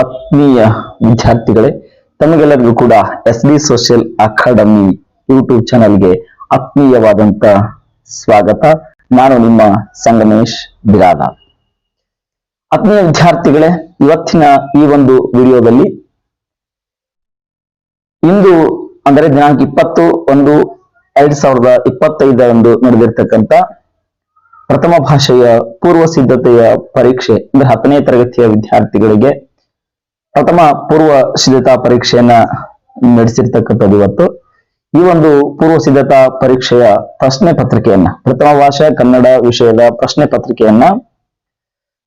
ಆತ್ಮೀಯ ವಿದ್ಯಾರ್ಥಿಗಳೇ, ತಮಗೆಲ್ಲರಿಗೂ ಕೂಡ ಎಸ್.ಡಿ ಸೋಷಿಯಲ್ ಅಕಾಡೆಮಿ ಯೂಟ್ಯೂಬ್ ಚಾನಲ್ಗೆ ಆತ್ಮೀಯವಾದಂತ ಸ್ವಾಗತ. ನಾನು ನಿಮ್ಮ ಸಂಗಮೇಶ್ ಬಿರಾದಾರ್. ಆತ್ಮೀಯ ವಿದ್ಯಾರ್ಥಿಗಳೇ, ಇವತ್ತಿನ ಈ ಒಂದು ವಿಡಿಯೋದಲ್ಲಿ ಇಂದು ಅಂದರೆ ದಿನಾಂಕ 20/1/2025 ನಡೆದಿರ್ತಕ್ಕಂಥ ಪ್ರಥಮ ಭಾಷೆಯ ಪೂರ್ವ ಸಿದ್ಧತೆಯ ಪರೀಕ್ಷೆ ಅಂದ್ರೆ 10ನೇ ತರಗತಿಯ ವಿದ್ಯಾರ್ಥಿಗಳಿಗೆ ಪ್ರಥಮ ಪೂರ್ವ ಸಿದ್ಧತಾ ಪರೀಕ್ಷೆಯನ್ನ ನಡೆಸಿರ್ತಕ್ಕಂಥದ್ದು. ಇವತ್ತು ಈ ಒಂದು ಪೂರ್ವ ಸಿದ್ಧತಾ ಪರೀಕ್ಷೆಯ ಪ್ರಶ್ನೆ ಪತ್ರಿಕೆಯನ್ನ, ಪ್ರಥಮ ಭಾಷಾ ಕನ್ನಡ ವಿಷಯದ ಪ್ರಶ್ನೆ ಪತ್ರಿಕೆಯನ್ನ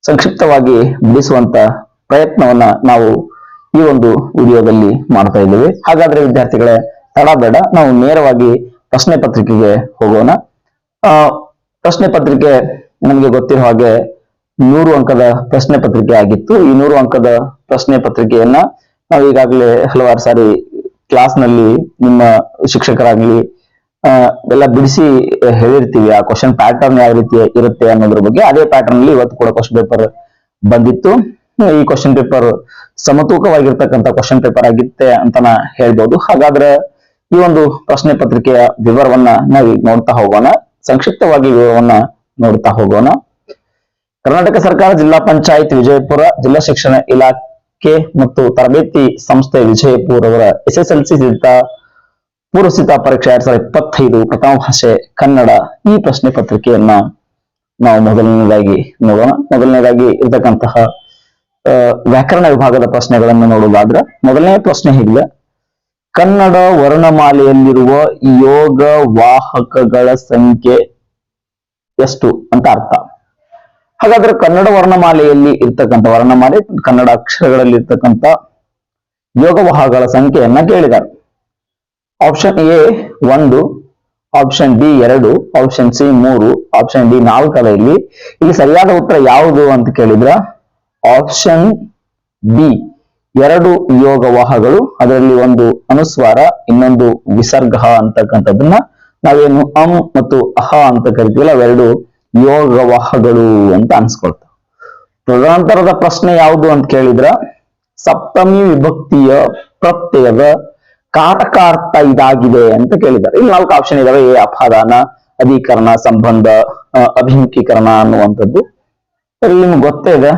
ಸಂಕ್ಷಿಪ್ತವಾಗಿ ಬಿಡಿಸುವಂತ ಪ್ರಯತ್ನವನ್ನ ನಾವು ಈ ಒಂದು ವಿಡಿಯೋದಲ್ಲಿ ಮಾಡ್ತಾ ಇದ್ದೇವೆ. ಹಾಗಾದ್ರೆ ವಿದ್ಯಾರ್ಥಿಗಳೇ, ತಡ ಬೇಡ, ನಾವು ನೇರವಾಗಿ ಪ್ರಶ್ನೆ ಪತ್ರಿಕೆಗೆ ಹೋಗೋಣ. ಪ್ರಶ್ನೆ ಪತ್ರಿಕೆ ನಮಗೆ ಗೊತ್ತಿರೋ ಹಾಗೆ 100 ಅಂಕದ ಪ್ರಶ್ನೆ ಪತ್ರಿಕೆ ಆಗಿತ್ತು. ಈ 100 ಅಂಕದ ಪ್ರಶ್ನೆ ಪತ್ರಿಕೆಯನ್ನ ನಾವು ಈಗಾಗಲೇ ಹಲವಾರು ಸಾರಿ ಕ್ಲಾಸ್ ನಲ್ಲಿ ನಿಮ್ಮ ಶಿಕ್ಷಕರಾಗ್ಲಿ ಎಲ್ಲ ಬಿಡಿಸಿ ಹೇಳಿರ್ತೀವಿ. ಆ ಕ್ವಶನ್ ಪ್ಯಾಟರ್ನ್ ಯಾವ ರೀತಿ ಇರುತ್ತೆ ಅನ್ನೋದ್ರ ಬಗ್ಗೆ. ಅದೇ ಪ್ಯಾಟರ್ನ್ ಅಲ್ಲಿ ಇವತ್ತು ಕೂಡ ಕ್ವಶನ್ ಪೇಪರ್ ಬಂದಿತ್ತು. ಈ ಕ್ವಶನ್ ಪೇಪರ್ ಸಮತೂಕವಾಗಿರ್ತಕ್ಕಂಥ ಕ್ವಶನ್ ಪೇಪರ್ ಆಗಿತ್ತೆ ಅಂತಾನ ಹೇಳ್ಬೋದು. ಹಾಗಾದ್ರೆ ಈ ಒಂದು ಪ್ರಶ್ನೆ ಪತ್ರಿಕೆಯ ವಿವರವನ್ನ ನಾವು ನೋಡ್ತಾ ಹೋಗೋಣ. ಸಂಕ್ಷಿಪ್ತವಾಗಿ ವಿವರವನ್ನ ನೋಡ್ತಾ ಹೋಗೋಣ. ಕರ್ನಾಟಕ ಸರ್ಕಾರ ಜಿಲ್ಲಾ ಪಂಚಾಯತ್ ವಿಜಯಪುರ, ಜಿಲ್ಲಾ ಶಿಕ್ಷಣ ಇಲಾಖೆ ಮತ್ತು ತರಬೇತಿ ಸಂಸ್ಥೆ ವಿಜಯಪುರ ಅವರ SSLC ಪೂರ್ವ ಸಿದ್ಧತಾ ಪರೀಕ್ಷೆ 2025 ಪ್ರಥಮ ಭಾಷೆ ಕನ್ನಡ ಈ ಪ್ರಶ್ನೆ ಪತ್ರಿಕೆಯನ್ನ ನಾವು ಮೊದಲನೇದಾಗಿ ನೋಡೋಣ. ಮೊದಲನೇದಾಗಿ ಇರತಕ್ಕಂತಹ ವ್ಯಾಕರಣ ವಿಭಾಗದ ಪ್ರಶ್ನೆಗಳನ್ನು ನೋಡುವುದಾದ್ರೆ, ಮೊದಲನೇ ಪ್ರಶ್ನೆ ಹೀಗಿದೆ: ಕನ್ನಡ ವರ್ಣಮಾಲೆಯಲ್ಲಿರುವ ಯೋಗ ವಾಹಕಗಳ ಸಂಖ್ಯೆ ಎಷ್ಟು ಅಂತ ಅರ್ಥ. ಹಾಗಾದ್ರೆ ಕನ್ನಡ ವರ್ಣಮಾಲೆಯಲ್ಲಿ ಇರ್ತಕ್ಕಂಥ ವರ್ಣಮಾಲೆ ಕನ್ನಡ ಅಕ್ಷರಗಳಲ್ಲಿ ಇರ್ತಕ್ಕಂಥ ಯೋಗವಾಹಗಳ ಸಂಖ್ಯೆಯನ್ನ ಕೇಳಿದ್ದಾರೆ. Option A 1, option B 2, option C 3, option D 4 ಇಲ್ಲಿ ಸರಿಯಾದ ಉತ್ತರ ಯಾವುದು ಅಂತ ಕೇಳಿದ್ರ ಆಪ್ಷನ್ ಬಿ 2 ಯೋಗವಾಹಗಳು. ಅದರಲ್ಲಿ ಒಂದು ಅನುಸ್ವಾರ, ಇನ್ನೊಂದು ವಿಸರ್ಗ ಅಂತಕ್ಕಂಥದ್ದನ್ನ ನಾವೇನು ಮತ್ತು ಅಹ ಅಂತ ಕರಿತೀವಲ್ಲ, ಅವೆರಡು ಯೋಗವಾಹಗಳು ಅಂತ ಅನ್ಸ್ಕೊಳ್ತಾವ. ತದನಂತರದ ಪ್ರಶ್ನೆ ಯಾವುದು ಅಂತ ಕೇಳಿದ್ರ ಸಪ್ತಮಿ ವಿಭಕ್ತಿಯ ಪ್ರತ್ಯಯದ ಕಾರಕಾರ್ಥ ಇದಾಗಿದೆ ಅಂತ ಕೇಳಿದ್ದಾರೆ. ಇಲ್ಲಿ 4 ಆಪ್ಷನ್ ಇದಾವೆ: ಎ ಅಪಾದಾನ, ಅಧಿಕರಣ, ಸಂಬಂಧ, ಅಭಿಮುಖೀಕರಣ ಅನ್ನುವಂಥದ್ದು. ಇಲ್ಲಿ ನಿಮ್ಗೆ ಗೊತ್ತೇ ಇದೆ,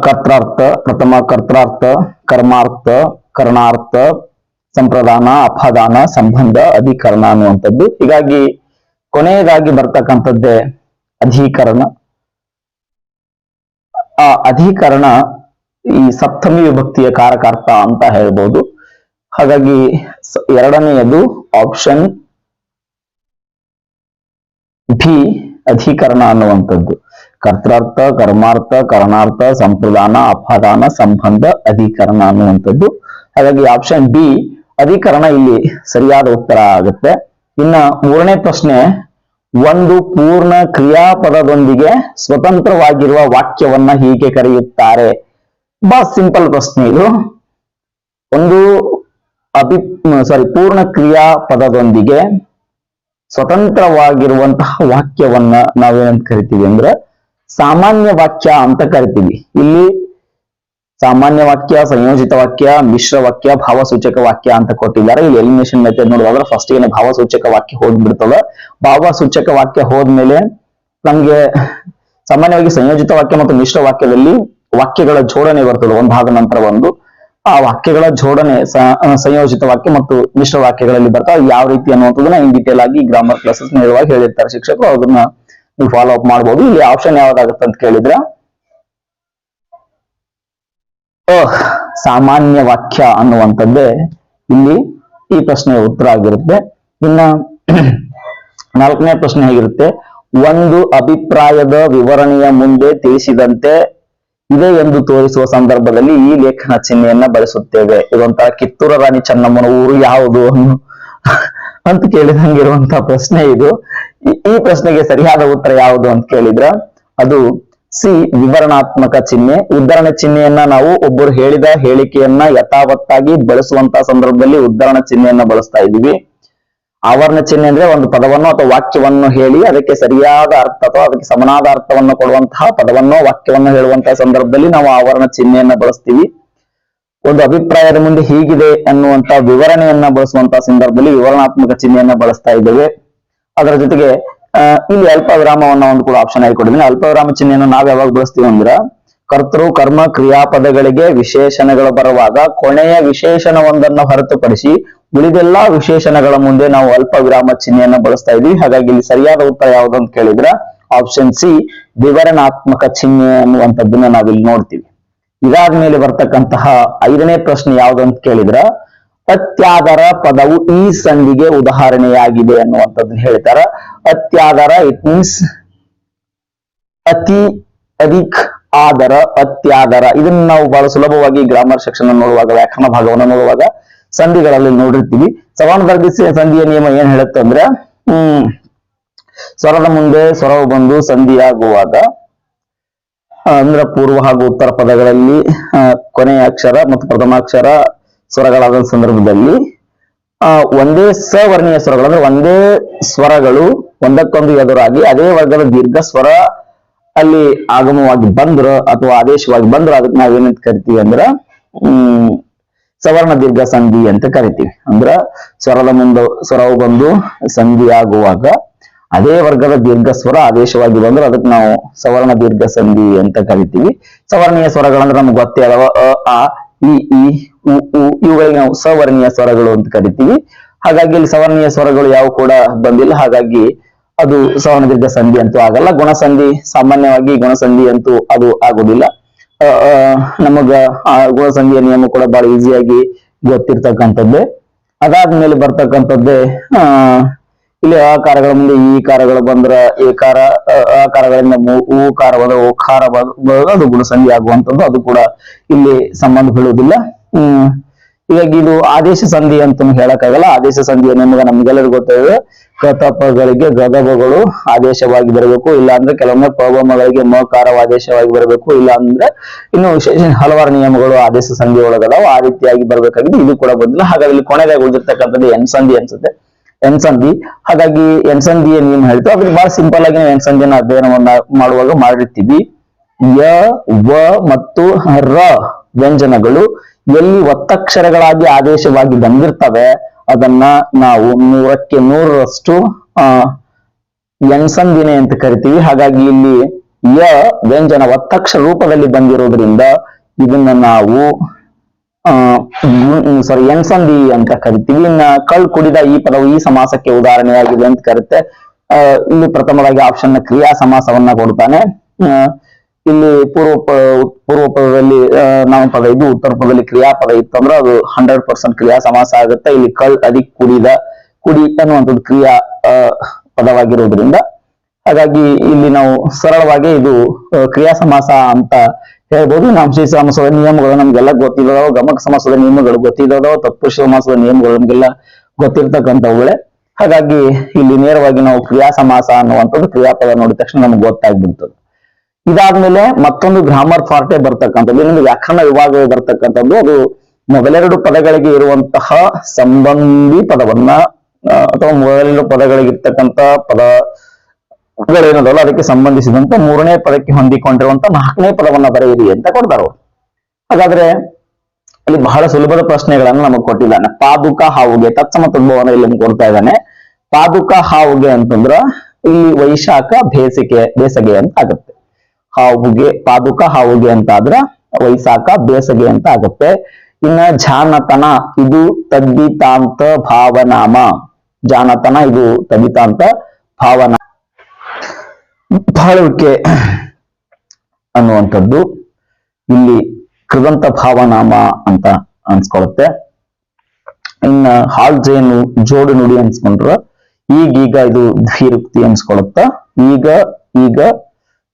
ಕರ್ತಾರ್ಥ, ಪ್ರಥಮ ಕರ್ತಾರ್ಥ, ಕರ್ಮಾರ್ಥ, ಕರ್ಣಾರ್ಥ, ಸಂಪ್ರದಾನ, ಅಪಾದಾನ, ಸಂಬಂಧ, ಅಧಿಕರಣ ಅನ್ನುವಂಥದ್ದು. ಹೀಗಾಗಿ ಕೊನೆಯದಾಗಿ ಬರ್ತಕ್ಕಂಥದ್ದೇ ಅಧಿಕರಣ. ಆ ಅಧಿಕರಣ ಈ ಸಪ್ತಮಿ ವಿಭಕ್ತಿಯ ಕಾರಕಾರ್ಥ ಅಂತ ಹೇಳ್ಬೋದು. ಹಾಗಾಗಿ ಎರಡನೆಯದು ಆಪ್ಷನ್ ಬಿ ಅಧಿಕರಣ ಅನ್ನುವಂಥದ್ದು. ಕರ್ತಾರ್ಥ, ಕರ್ಮಾರ್ಥ, ಕರ್ಣಾರ್ಥ, ಸಂಪ್ರದಾನ, ಅಪಾದಾನ, ಸಂಬಂಧ, ಅಧಿಕರಣ ಅನ್ನುವಂಥದ್ದು. ಹಾಗಾಗಿ ಆಪ್ಷನ್ ಬಿ ಅಧಿಕರಣ ಇಲ್ಲಿ ಸರಿಯಾದ ಉತ್ತರ ಆಗುತ್ತೆ. ಇನ್ನ ಮೂರನೇ ಪ್ರಶ್ನೆ: ಒಂದು ಪೂರ್ಣ ಕ್ರಿಯಾಪದದೊಂದಿಗೆ ಸ್ವತಂತ್ರವಾಗಿರುವ ವಾಕ್ಯವನ್ನ ಹೀಗೆ ಕರೆಯುತ್ತಾರೆ. ಬಹಳ ಸಿಂಪಲ್ ಪ್ರಶ್ನೆ ಇದು. ಒಂದು ಪೂರ್ಣ ಕ್ರಿಯಾಪದದೊಂದಿಗೆ ಸ್ವತಂತ್ರವಾಗಿರುವಂತಹ ವಾಕ್ಯವನ್ನ ನಾವೇನಂತ ಕರಿತೀವಿ ಅಂದ್ರೆ ಸಾಮಾನ್ಯ ವಾಕ್ಯ ಅಂತ ಕರಿತೀವಿ. ಇಲ್ಲಿ ಸಾಮಾನ್ಯ ವಾಕ್ಯ, ಸಂಯೋಜಿತ ವಾಕ್ಯ, ಮಿಶ್ರ ವಾಕ್ಯ, ಭಾವಸೂಚಕ ವಾಕ್ಯ ಅಂತ ಕೊಟ್ಟಿದ್ದಾರೆ. ಇಲ್ಲಿ ಎಲಿಮಿನೇಷನ್ ಮೆಥಡ್ ನೋಡುವಾಗ ಫಸ್ಟ್ ಗೆ ಭಾವಸೂಚಕ ವಾಕ್ಯ ಹೋಗ್ಬಿಡ್ತದೆ. ಭಾವಸೂಚಕ ವಾಕ್ಯ ಹೋದ್ಮೇಲೆ ನಮ್ಗೆ ಸಾಮಾನ್ಯವಾಗಿ ಸಂಯೋಜಿತ ವಾಕ್ಯ ಮತ್ತು ಮಿಶ್ರ ವಾಕ್ಯದಲ್ಲಿ ವಾಕ್ಯಗಳ ಜೋಡಣೆ ಬರ್ತದೆ, ಒಂದಾದ ನಂತರ ಒಂದು. ಆ ವಾಕ್ಯಗಳ ಜೋಡಣೆ ಸಂಯೋಜಿತ ವಾಕ್ಯ ಮತ್ತು ಮಿಶ್ರ ವಾಕ್ಯಗಳಲ್ಲಿ ಬರ್ತಾವೆ. ಯಾವ ರೀತಿ ಅನ್ನುವಂಥದ್ದನ್ನ ಇನ್ ಡೀಟೇಲ್ ಆಗಿ ಗ್ರಾಮರ್ ಕ್ಲಾಸಸ್ ನೇರವಾಗಿ ಹೇಳಿರ್ತಾರೆ ಶಿಕ್ಷಕರು, ಅದನ್ನ ನೀವು ಫಾಲೋ ಅಪ್ ಮಾಡ್ಬೋದು. ಇಲ್ಲಿ ಆಪ್ಷನ್ ಯಾವ್ದಾಗುತ್ತೆ ಅಂತ ಕೇಳಿದ್ರೆ ಸಾಮಾನ್ಯ ವಾಕ್ಯ ಅನ್ನುವಂಥದ್ದೇ ಇಲ್ಲಿ ಈ ಪ್ರಶ್ನೆಯ ಉತ್ತರ ಆಗಿರುತ್ತೆ. ಇನ್ನ 4ನೇ ಪ್ರಶ್ನೆ ಹೇಗಿರುತ್ತೆ: ಒಂದು ಅಭಿಪ್ರಾಯದ ವಿವರಣೆಯ ಮುಂದೆ ತಿಳಿಸಿದಂತೆ ಇದೆ ಎಂದು ತೋರಿಸುವ ಸಂದರ್ಭದಲ್ಲಿ ಈ ಲೇಖನ ಚಿಹ್ನೆಯನ್ನ ಬಳಸುತ್ತೇವೆ. ಇದೊಂಥರ ಕಿತ್ತೂರ ರಾಣಿ ಚೆನ್ನಮ್ಮನ ಊರು ಯಾವುದು ಅಂತ ಕೇಳಿದಂಗಿರುವಂತಹ ಪ್ರಶ್ನೆ ಇದು. ಈ ಪ್ರಶ್ನೆಗೆ ಸರಿಯಾದ ಉತ್ತರ ಯಾವುದು ಅಂತ ಕೇಳಿದ್ರ ಅದು ಸಿ ವಿವರಣಾತ್ಮಕ ಚಿಹ್ನೆ. ಉದ್ಧರಣ ಚಿಹ್ನೆಯನ್ನ ನಾವು ಒಬ್ಬರು ಹೇಳಿದ ಹೇಳಿಕೆಯನ್ನ ಯಥಾವತ್ತಾಗಿ ಬಳಸುವಂತಹ ಸಂದರ್ಭದಲ್ಲಿ ಉದ್ಧರಣ ಚಿಹ್ನೆಯನ್ನ ಬಳಸ್ತಾ ಇದೀವಿ. ಆವರಣ ಚಿಹ್ನೆ ಅಂದ್ರೆ ಒಂದು ಪದವನ್ನು ಅಥವಾ ವಾಕ್ಯವನ್ನು ಹೇಳಿ ಅದಕ್ಕೆ ಸರಿಯಾದ ಅರ್ಥ ಅಥವಾ ಅದಕ್ಕೆ ಸಮನಾದ ಅರ್ಥವನ್ನು ಕೊಡುವಂತಹ ಪದವನ್ನು ವಾಕ್ಯವನ್ನು ಹೇಳುವಂತಹ ಸಂದರ್ಭದಲ್ಲಿ ನಾವು ಆವರಣ ಚಿಹ್ನೆಯನ್ನ ಬಳಸ್ತೀವಿ. ಒಂದು ಅಭಿಪ್ರಾಯದ ಮುಂದೆ ಹೀಗಿದೆ ಅನ್ನುವಂತ ವಿವರಣೆಯನ್ನ ಬಳಸುವಂತಹ ಸಂದರ್ಭದಲ್ಲಿ ವಿವರಣಾತ್ಮಕ ಚಿಹ್ನೆಯನ್ನ ಬಳಸ್ತಾ ಇದ್ದೇವೆ. ಅದರ ಜೊತೆಗೆ ಇಲ್ಲಿ ಅಲ್ಪ ವಿರಾಮವನ್ನ ಒಂದು ಕೂಡ ಆಪ್ಷನ್ ಆಗಿ ಕೊಟ್ಟಿದ್ದೀನಿ. ಅಲ್ಪ ವಿರಾಮ ಚಿಹ್ನೆಯನ್ನು ನಾವ್ ಯಾವಾಗ ಬಳಸ್ತೀವಿ ಅಂದ್ರ ಕರ್ತೃ ಕರ್ಮ ಕ್ರಿಯಾಪದಗಳಿಗೆ ವಿಶೇಷಣಗಳು ಬರುವಾಗ ಕೊನೆಯ ವಿಶೇಷಣವೊಂದನ್ನು ಹೊರತುಪಡಿಸಿ ಉಳಿದೆಲ್ಲಾ ವಿಶೇಷಣಗಳ ಮುಂದೆ ನಾವು ಅಲ್ಪ ವಿರಾಮ ಚಿಹ್ನೆಯನ್ನ ಬಳಸ್ತಾ ಇದೀವಿ. ಹಾಗಾಗಿ ಇಲ್ಲಿ ಸರಿಯಾದ ಉತ್ತರ ಯಾವುದು ಅಂತ ಕೇಳಿದ್ರ ಆಪ್ಷನ್ ಸಿ ವಿವರಣಾತ್ಮಕ ಚಿಹ್ನೆ ಅನ್ನುವಂಥದ್ದನ್ನ ನಾವಿಲ್ಲಿ ನೋಡ್ತೀವಿ. ಇದಾದ್ಮೇಲೆ ಬರ್ತಕ್ಕಂತಹ 5ನೇ ಪ್ರಶ್ನೆ ಯಾವುದು ಅಂತ ಕೇಳಿದ್ರ ಅತ್ಯಾದರ ಪದವು ಈ ಸಂಧಿಗೆ ಉದಾಹರಣೆಯಾಗಿದೆ ಅನ್ನುವಂಥದ್ದನ್ನ ಹೇಳ್ತಾರ. ಅತ್ಯಾದರ ಇಟ್ ಮೀನ್ಸ್ ಅತಿ, ಅಧಿಕ್, ಆದರ, ಅತ್ಯಾದರ. ಇದನ್ನ ನಾವು ಬಹಳ ಸುಲಭವಾಗಿ ಗ್ರಾಮರ್ ಸೆಕ್ಷನ್ ನೋಡುವಾಗ, ವ್ಯಾಕರಣ ಭಾಗವನ್ನು ನೋಡುವಾಗ ಸಂಧಿಗಳಲ್ಲಿ ನೋಡಿರ್ತೀವಿ. ಸವರ್ಣದರ್ಭಿ ಸಂಧಿಯ ನಿಯಮ ಏನ್ ಹೇಳುತ್ತೆ ಅಂದ್ರೆ ಸ್ವರದ ಮುಂದೆ ಸ್ವರವು ಬಂದು ಸಂಧಿಯಾಗುವಾಗ ಅಂದ್ರೆ ಪೂರ್ವ ಹಾಗೂ ಉತ್ತರ ಪದಗಳಲ್ಲಿ ಕೊನೆಯ ಅಕ್ಷರ ಮತ್ತು ಪ್ರಥಮಾಕ್ಷರ ಸ್ವರಗಳಾದ ಸಂದರ್ಭದಲ್ಲಿ ಒಂದೇ ಸವರ್ಣೀಯ ಸ್ವರಗಳು ಅಂದ್ರೆ ಒಂದೇ ಸ್ವರಗಳು ಒಂದಕ್ಕೊಂದು ಎದುರಾಗಿ ಅದೇ ವರ್ಗದ ದೀರ್ಘ ಸ್ವರ ಅಲ್ಲಿ ಆಗಮವಾಗಿ ಬಂದ್ರ ಅಥವಾ ಆದೇಶವಾಗಿ ಬಂದ್ರ ಅದಕ್ಕೆ ನಾವೇನಂತ ಕರಿತೀವಿ ಅಂದ್ರ ಸವರ್ಣ ದೀರ್ಘ ಸಂಧಿ ಅಂತ ಕರಿತೀವಿ. ಅಂದ್ರ ಸ್ವರದ ಮುಂದೆ ಸ್ವರವು ಬಂದು ಸಂಧಿ ಆಗುವಾಗ ಅದೇ ವರ್ಗದ ದೀರ್ಘ ಸ್ವರ ಆದೇಶವಾಗಿ ಬಂದ್ರೆ ಅದಕ್ಕೆ ನಾವು ಸವರ್ಣ ದೀರ್ಘ ಸಂಧಿ ಅಂತ ಕರಿತೀವಿ. ಸವರ್ಣೀಯ ಸ್ವರಗಳಂದ್ರೆ ನಮ್ಗೆ ಗೊತ್ತೇ ಅದಾವ ಅ ಇ ಇವುಗಳಿಗೆ ನಾವು ಸವರ್ಣೀಯ ಸ್ವರಗಳು ಅಂತ ಕರಿತೀವಿ. ಹಾಗಾಗಿ ಇಲ್ಲಿ ಸವರ್ಣೀಯ ಸ್ವರಗಳು ಯಾವ ಕೂಡ ಬಂದಿಲ್ಲ, ಹಾಗಾಗಿ ಅದು ಸವರ್ಣ ದೀರ್ಘ ಸಂಧಿ ಅಂತೂ ಆಗಲ್ಲ. ಗುಣಸಂಧಿ ಸಾಮಾನ್ಯವಾಗಿ ಗುಣಸಂಧಿ ಅಂತೂ ಅದು ಆಗುದಿಲ್ಲ. ನಮಗ ಗುಣಸಂಧಿಯ ನಿಯಮ ಕೂಡ ಬಹಳ ಈಸಿಯಾಗಿ ಗೊತ್ತಿರ್ತಕ್ಕಂಥದ್ದೇ. ಅದಾದ್ಮೇಲೆ ಬರ್ತಕ್ಕಂಥದ್ದೇ ಇಲ್ಲಿ ಆಕಾರಗಳ ಮುಂದೆ ಈ ಕಾರಗಳು ಬಂದ್ರ ಏಕಾರ, ಆಕಾರಗಳಿಂದ ಊಕಾರ ಬಂದ್ರೆ ಓಕಾರ ಅದು ಗುಣಸಂಧಿ ಆಗುವಂಥದ್ದು, ಅದು ಕೂಡ ಇಲ್ಲಿ ಸಂಬಂಧ ಬೀಳುವುದಿಲ್ಲ. ಹೀಗಾಗಿ ಇದು ಆದೇಶ ಸಂಧಿ ಅಂತ ಹೇಳಕ್ಕಾಗಲ್ಲ. ಆದೇಶ ಸಂಧಿಯ ನಿಯಮ ನಮ್ಗೆಲ್ಲರಿಗೂ ಗೊತ್ತಿದೆ. ಕತಪಗಳಿಗೆ ಗದಬಗಳು ಆದೇಶವಾಗಿ ಬರಬೇಕು, ಇಲ್ಲ ಅಂದ್ರೆ ಕೆಲವೊಮ್ಮೆ ಪವಮಗಳಿಗೆ ಮಕಾರವ ಆದೇಶವಾಗಿ ಬರಬೇಕು, ಇಲ್ಲ ಅಂದ್ರೆ ಇನ್ನು ವಿಶೇಷ ಹಲವಾರು ನಿಯಮಗಳು ಆದೇಶ ಸಂಧಿ ಒಳಗದಾವ. ಆ ರೀತಿಯಾಗಿ ಬರ್ಬೇಕಾಗಿದೆ. ಇದು ಕೂಡ ಬಂದಿಲ್ಲ. ಹಾಗಾಗಿ ಇಲ್ಲಿ ಕೊನೆಗಾಗಿ ಉಳಿದಿರ್ತಕ್ಕಂಥದ್ದು ಎನ್ ಸಂಧಿ ಅನ್ಸುತ್ತೆ, ಎನ್ ಸಂಧಿ. ಹಾಗಾಗಿ ಎನ್ ಸಂಧಿಯ ನಿಯಮ ಹೇಳ್ತು. ಅದ್ರ ಬಹಳ ಸಿಂಪಲ್ ಆಗಿ ನಾವು ಎನ್ ಸಂಧಿಯನ್ನ ಅಧ್ಯಯನವನ್ನ ಮಾಡುವಾಗ ಮಾಡಿರ್ತೀವಿ. ಯ, ವ ಮತ್ತು ರ ವ್ಯಂಜನಗಳು ಎಲ್ಲಿ ಒತ್ತಕ್ಷರಗಳಾಗಿ ಆದೇಶವಾಗಿ ಬಂದಿರ್ತವೆ ಅದನ್ನ ನಾವು 100ಕ್ಕೆ 100ರಷ್ಟು ಎನ್ ಸಂಧಿನೇ ಅಂತ ಕರಿತೀವಿ. ಹಾಗಾಗಿ ಇಲ್ಲಿ ಯ ವ್ಯಂಜನ ಒತ್ತಕ್ಷರ ರೂಪದಲ್ಲಿ ಬಂದಿರೋದ್ರಿಂದ ಇದನ್ನ ನಾವು ಎನ್ ಸಂಧಿ ಅಂತ ಕರಿತೀವಿ. ಇನ್ನ ಕಳ್ ಕುಡಿದ ಈ ಪದವು ಈ ಸಮಾಸಕ್ಕೆ ಉದಾಹರಣೆಯಾಗಿದೆ ಅಂತ ಕರುತ್ತೆ. ಇಲ್ಲಿ ಪ್ರಥಮವಾಗಿ ಆಪ್ಷನ್ ನ ಕ್ರಿಯಾ ಸಮಾಸವನ್ನ ಕೊಡ್ತಾನೆ. ಇಲ್ಲಿ ಪೂರ್ವ ಪದದಲ್ಲಿ ನಾಮಪದ ಇದ್ದು ಉತ್ತರ ಪದದಲ್ಲಿ ಕ್ರಿಯಾಪದ ಇತ್ತಂದ್ರೆ ಅದು 100% ಕ್ರಿಯಾ ಸಮಾಸ ಆಗುತ್ತೆ. ಇಲ್ಲಿ ಕಳ್ ಅಧಿಕ್ ಕುಡಿದ, ಕುಡಿ ಅನ್ನುವಂಥದ್ದು ಕ್ರಿಯಾ ಪದವಾಗಿರೋದ್ರಿಂದ ಹಾಗಾಗಿ ಇಲ್ಲಿ ನಾವು ಸರಳವಾಗಿ ಇದು ಕ್ರಿಯಾ ಸಮಾಸ ಅಂತ ಹೇಳ್ಬೋದು. ನಾಂಶಿ ಸಮಾಸದ ನಿಯಮಗಳು ನಮ್ಗೆಲ್ಲ ಗೊತ್ತಿದಾವ, ಗಮಕ ಸಮಾಸದ ನಿಯಮಗಳು ಗೊತ್ತಿದಾವ, ತತ್ಪುರುಷ ಸಮಾಸದ ನಿಯಮಗಳು ನಮ್ಗೆಲ್ಲ ಗೊತ್ತಿರ್ತಕ್ಕಂಥವುಗಳೇ. ಹಾಗಾಗಿ ಇಲ್ಲಿ ನೇರವಾಗಿ ನಾವು ಕ್ರಿಯಾ ಸಮಾಸ ಅನ್ನುವಂಥದ್ದು ಕ್ರಿಯಾಪದ ನೋಡಿದ ತಕ್ಷಣ ನಮ್ಗೆ ಗೊತ್ತಾಗ್ಬಿಡ್ತದೆ. ಇದಾದ್ಮೇಲೆ ಮತ್ತೊಂದು ಗ್ರಾಮರ್ ಫಾರ್ಟೇ ಬರ್ತಕ್ಕಂಥದ್ದು, ಇನ್ನೊಂದು ವ್ಯಾಕರಣ ವಿಭಾಗವೇ ಬರ್ತಕ್ಕಂಥದ್ದು. ಅದು ಮೊದಲೆರಡು ಪದಗಳಿಗೆ ಇರುವಂತಹ ಸಂಬಂಧಿ ಪದವನ್ನ ಅಥವಾ ಮೊದಲೆರಡು ಪದಗಳಿಗೆ ಇರ್ತಕ್ಕಂಥ ಪದಗಳೇನದಲ್ಲ ಅದಕ್ಕೆ ಸಂಬಂಧಿಸಿದಂತ 3ನೇ ಪದಕ್ಕೆ ಹೊಂದಿಕೊಂಡಿರುವಂತ 4ನೇ ಪದವನ್ನ ಬರೆಯಿರಿ ಅಂತ ಕೊಡ್ತಾರ. ಹಾಗಾದ್ರೆ ಅಲ್ಲಿ ಬಹಳ ಸುಲಭದ ಪ್ರಶ್ನೆಗಳನ್ನ ನಮಗೆ ಕೊಟ್ಟಿದ್ದಾನೆ. ಪಾದುಕ ಹಾವುಗೆ ತತ್ಸಮ ತದ್ಭವನ ಇಲ್ಲಿ ಕೊಡ್ತಾ ಇದ್ದಾನೆ. ಪಾದುಕ ಹಾವುಗೆ ಅಂತಂದ್ರ ಇಲ್ಲಿ ವೈಶಾಖ ಬೇಸಗೆ ಅಂತ ಆಗುತ್ತೆ. ಹಾವುಗೆ ಪಾದುಕ ಹಾವುಗೆ ಅಂತ ಆದ್ರ ವೈಶಾಖ ಬೇಸಗೆ ಅಂತ ಆಗುತ್ತೆ. ಇನ್ನ ಜಾನತನ ಇದು ತದ್ದಿತಾಂತ ಭಾವನಾಮ. ಜಾನತನ ಇದು ತದ್ದಿತಾಂತ ಭಾವನಾಮ. ಬಾಳುವಿಕೆ ಅನ್ನುವಂಥದ್ದು ಇಲ್ಲಿ ಕೃದಂತ ಭಾವನಾಮ ಅಂತ ಅನ್ಸ್ಕೊಳುತ್ತೆ. ಇನ್ನ ಹಾಲ್ ಜೇನು ಜೋಡು ನುಡಿ ಅನ್ಸ್ಕೊಂಡ್ರ ಈಗೀಗ ಇದು ದ್ವಿರುಕ್ತಿ ಅನ್ಸ್ಕೊಳುತ್ತ. ಈಗ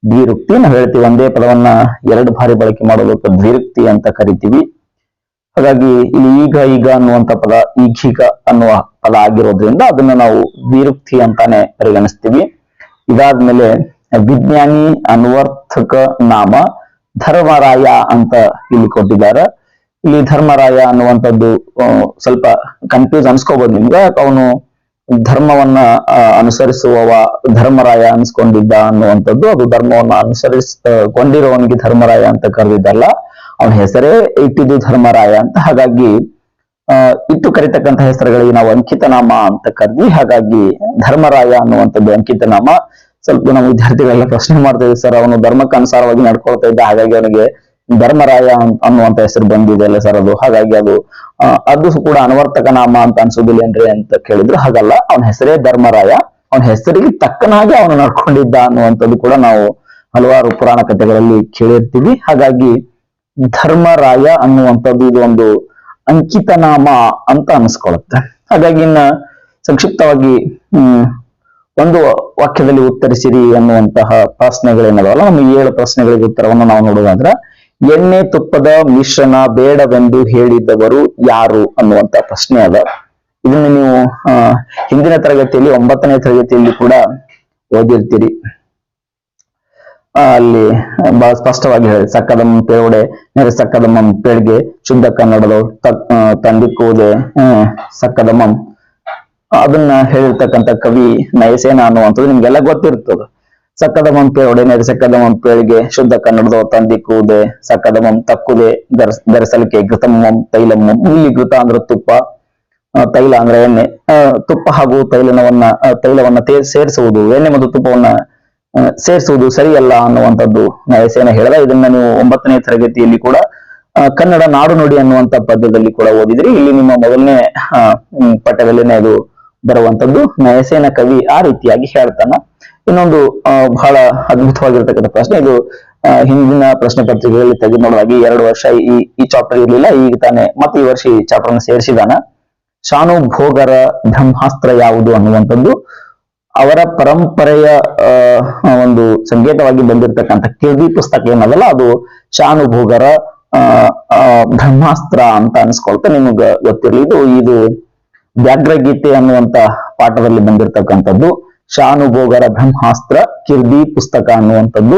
ದ್ವಿರುಕ್ತಿ ನಾವು ಹೇಳ್ತೀವಿ. ಒಂದೇ ಪದವನ್ನ 2 ಬಾರಿ ಬಳಕೆ ಮಾಡೋದಕ್ಕೆ ದ್ವಿರುಕ್ತಿ ಅಂತ ಕರಿತೀವಿ. ಹಾಗಾಗಿ ಇಲ್ಲಿ ಈಗ ಅನ್ನುವಂತ ಪದ ಈಗೀಗ ಅನ್ನುವ ಪದ ಆಗಿರೋದ್ರಿಂದ ಅದನ್ನ ನಾವು ದ್ವಿರುಕ್ತಿ ಅಂತಾನೆ ಪರಿಗಣಿಸ್ತೀವಿ. ಇದಾದ್ಮೇಲೆ ವಿಜ್ಞಾನಿ ಅನ್ವರ್ಥಕ ನಾಮ ಧರ್ಮರಾಯ ಅಂತ ಇಲ್ಲಿ ಕೊಟ್ಟಿದ್ದಾರೆ. ಇಲ್ಲಿ ಧರ್ಮರಾಯ ಅನ್ನುವಂಥದ್ದು ಸ್ವಲ್ಪ ಕನ್ಫ್ಯೂಸ್ ಅನ್ಸ್ಕೋಬಹುದು ನಿಮ್ಗೆ. ಅವನು ಧರ್ಮವನ್ನ ಅನುಸರಿಸುವವ ಧರ್ಮರಾಯ ಅನ್ಸ್ಕೊಂಡಿದ್ದ ಅನ್ನುವಂಥದ್ದು, ಅದು ಧರ್ಮವನ್ನ ಕೊಂಡಿರುವವನಿಗೆ ಧರ್ಮರಾಯ ಅಂತ ಕರೆದಿದ್ದಲ್ಲ, ಅವನ ಹೆಸರೇ ಇಟ್ಟಿದ್ದು ಧರ್ಮರಾಯ ಅಂತ. ಹಾಗಾಗಿ ಇಟ್ಟು ಕರಿತಕ್ಕಂಥ ಹೆಸರುಗಳಿಗೆ ನಾವು ಅಂಕಿತನಾಮ ಅಂತ ಕರೆದ್ವಿ. ಹಾಗಾಗಿ ಧರ್ಮರಾಯ ಅನ್ನುವಂಥದ್ದು ಅಂಕಿತನಾಮ. ಸ್ವಲ್ಪ ನಮ್ಮ ವಿದ್ಯಾರ್ಥಿಗಳೆಲ್ಲ ಪ್ರಶ್ನೆ ಮಾಡ್ತಿದ್ವಿ, ಸರ್ ಅವನು ಧರ್ಮಕ್ಕೆ ಅನುಸಾರವಾಗಿ ನಡ್ಕೊಳ್ತಾ ಇದ್ದ, ಹಾಗಾಗಿ ಅವನಿಗೆ ಧರ್ಮರಾಯ ಅನ್ನುವಂತ ಹೆಸರು ಬಂದಿದೆ ಅಲ್ಲ ಸರ್ ಅದು, ಹಾಗಾಗಿ ಅದು ಕೂಡ ಅನವರ್ತಕ ನಾಮ ಅಂತ ಅನ್ಸೋದಿಲ್ಲೇನ್ರಿ ಅಂತ ಕೇಳಿದ್ರು. ಹಾಗಲ್ಲ, ಅವನ ಹೆಸರೇ ಧರ್ಮರಾಯ, ಅವನ ಹೆಸರಿಗೆ ತಕ್ಕನಾಗಿ ಅವನು ನಡ್ಕೊಂಡಿದ್ದ ಅನ್ನುವಂಥದ್ದು ಕೂಡ ನಾವು ಹಲವಾರು ಪುರಾಣ ಕಥೆಗಳಲ್ಲಿ ಕೇಳಿರ್ತೀವಿ. ಹಾಗಾಗಿ ಧರ್ಮರಾಯ ಅನ್ನುವಂಥದ್ದು ಇದು ಒಂದು ಅಂಕಿತನಾಮ ಅಂತ ಅನಿಸ್ಕೊಳ್ಳುತ್ತೆ. ಹಾಗಾಗಿ ಇನ್ನ ಸಂಕ್ಷಿಪ್ತವಾಗಿ ಒಂದು ವಾಕ್ಯದಲ್ಲಿ ಉತ್ತರಿಸಿರಿ ಅನ್ನುವಂತಹ ಪ್ರಶ್ನೆಗಳೇನದಲ್ಲ, ನಮ್ಮ 7 ಪ್ರಶ್ನೆಗಳಿಗೆ ಉತ್ತರವನ್ನು ನಾವು ನೋಡೋದಾದ್ರೆ, ಎಣ್ಣೆ ತುಪ್ಪದ ಮಿಶ್ರಣ ಬೇಡವೆಂದು ಹೇಳಿದವರು ಯಾರು ಅನ್ನುವಂತ ಪ್ರಶ್ನೆ ಅದ. ಇದನ್ನು ನೀವು ಹಿಂದಿನ ತರಗತಿಯಲ್ಲಿ 9ನೇ ತರಗತಿಯಲ್ಲಿ ಕೂಡ ಓದಿರ್ತೀರಿ. ಅಲ್ಲಿ ಬಹಳ ಸ್ಪಷ್ಟವಾಗಿ ಹೇಳಿ, ಸಕ್ಕದಮ್ಮ ಪೇವಡೆ ನೆರೆ ಸಕ್ಕದಮ್ಮ ಪೇಳ್ಗೆ ಶುದ್ಧ ಕನ್ನಡದವ್ರು ತಂದಿಕ್ಕುವುದೇ ಸಕ್ಕದಮ್ಮ, ಅದನ್ನ ಹೇಳಿರ್ತಕ್ಕಂಥ ಕವಿ ನಯಸೇನ ಅನ್ನುವಂಥದ್ದು ನಿಮ್ಗೆಲ್ಲ ಗೊತ್ತಿರ್ತದೆ. ಸಕ್ಕದಮ್ಮ ಪೇವಡೆ ನೆರೆ ಸಕ್ಕದಮ್ಮ ಪೇಳ್ಗೆ ಶುದ್ಧ ಕನ್ನಡದವ್ರು ತಂದಿಕ್ಕುವುದೇ ಸಕ್ಕದಮ್ಮ ತಕ್ಕುದೇ ಧರಿಸಲಿಕ್ಕೆ ಘೃತಮ್ಮಂ ತೈಲಮ್ಮಂ. ಇಲ್ಲಿ ಘೃತ ಅಂದ್ರೆ ತುಪ್ಪ, ತೈಲ ಅಂದ್ರೆ ಎಣ್ಣೆ. ತುಪ್ಪ ಹಾಗೂ ತೈಲವನ್ನ ಸೇರಿಸುವುದು, ಎಣ್ಣೆ ಮತ್ತು ತುಪ್ಪವನ್ನ ಸೇರಿಸುವುದು ಸರಿಯಲ್ಲ ಅನ್ನುವಂಥದ್ದು ನಯಸೇನ ಹೇಳಿದ. ಇದನ್ನ ನೀವು 9ನೇ ತರಗತಿಯಲ್ಲಿ ಕೂಡ ಕನ್ನಡ ನಾಡು ನುಡಿ ಅನ್ನುವಂತ ಪದ್ಯದಲ್ಲಿ ಕೂಡ ಓದಿದ್ರಿ. ಇಲ್ಲಿ ನಿಮ್ಮ ಮೊದಲನೇ ಪಠ್ಯದಲ್ಲಿನೇ ಅದು ಬರುವಂತದ್ದು. ನಯಸೇನ ಕವಿ ಆ ರೀತಿಯಾಗಿ ಹೇಳ್ತಾನ. ಇನ್ನೊಂದು ಬಹಳ ಅದ್ಭುತವಾಗಿರ್ತಕ್ಕಂಥ ಪ್ರಶ್ನೆ ಇದು. ಹಿಂದಿನ ಪ್ರಶ್ನೆ ಪತ್ರಿಕೆಗಳಲ್ಲಿ ತೆಗೆದು ನೋಡುವಾಗಿ 2 ವರ್ಷ ಈ ಚಾಪ್ಟರ್ ಇರ್ಲಿಲ್ಲ, ಈಗ ತಾನೇ ಮತ್ತೆ ಈ ವರ್ಷ ಈ ಚಾಪ್ಟರ್ ಅನ್ನು ಸೇರಿಸಿದಾನ. ಶಾನುಭೋಗರ ಬ್ರಹ್ಮಾಸ್ತ್ರ ಯಾವುದು ಅನ್ನುವಂಥದ್ದು ಅವರ ಪರಂಪರೆಯ ಒಂದು ಸಂಕೇತವಾಗಿ ಬಂದಿರತಕ್ಕಂಥ ಕಿರ್ದಿ ಪುಸ್ತಕ ಏನದಲ್ಲ, ಅದು ಶಾನುಭೋಗರ ಬ್ರಹ್ಮಾಸ್ತ್ರ ಅಂತ ಅನ್ಸ್ಕೊಳ್ತಾ ನಿಮ್ಗೆ ಗೊತ್ತಿರಲಿ. ಇದು ವ್ಯಾಘ್ರಗೀತೆ ಅನ್ನುವಂತ ಪಾಠದಲ್ಲಿ ಬಂದಿರತಕ್ಕಂಥದ್ದು ಶಾನುಭೋಗರ ಬ್ರಹ್ಮಾಸ್ತ್ರ ಕಿರ್ದಿ ಪುಸ್ತಕ ಅನ್ನುವಂಥದ್ದು.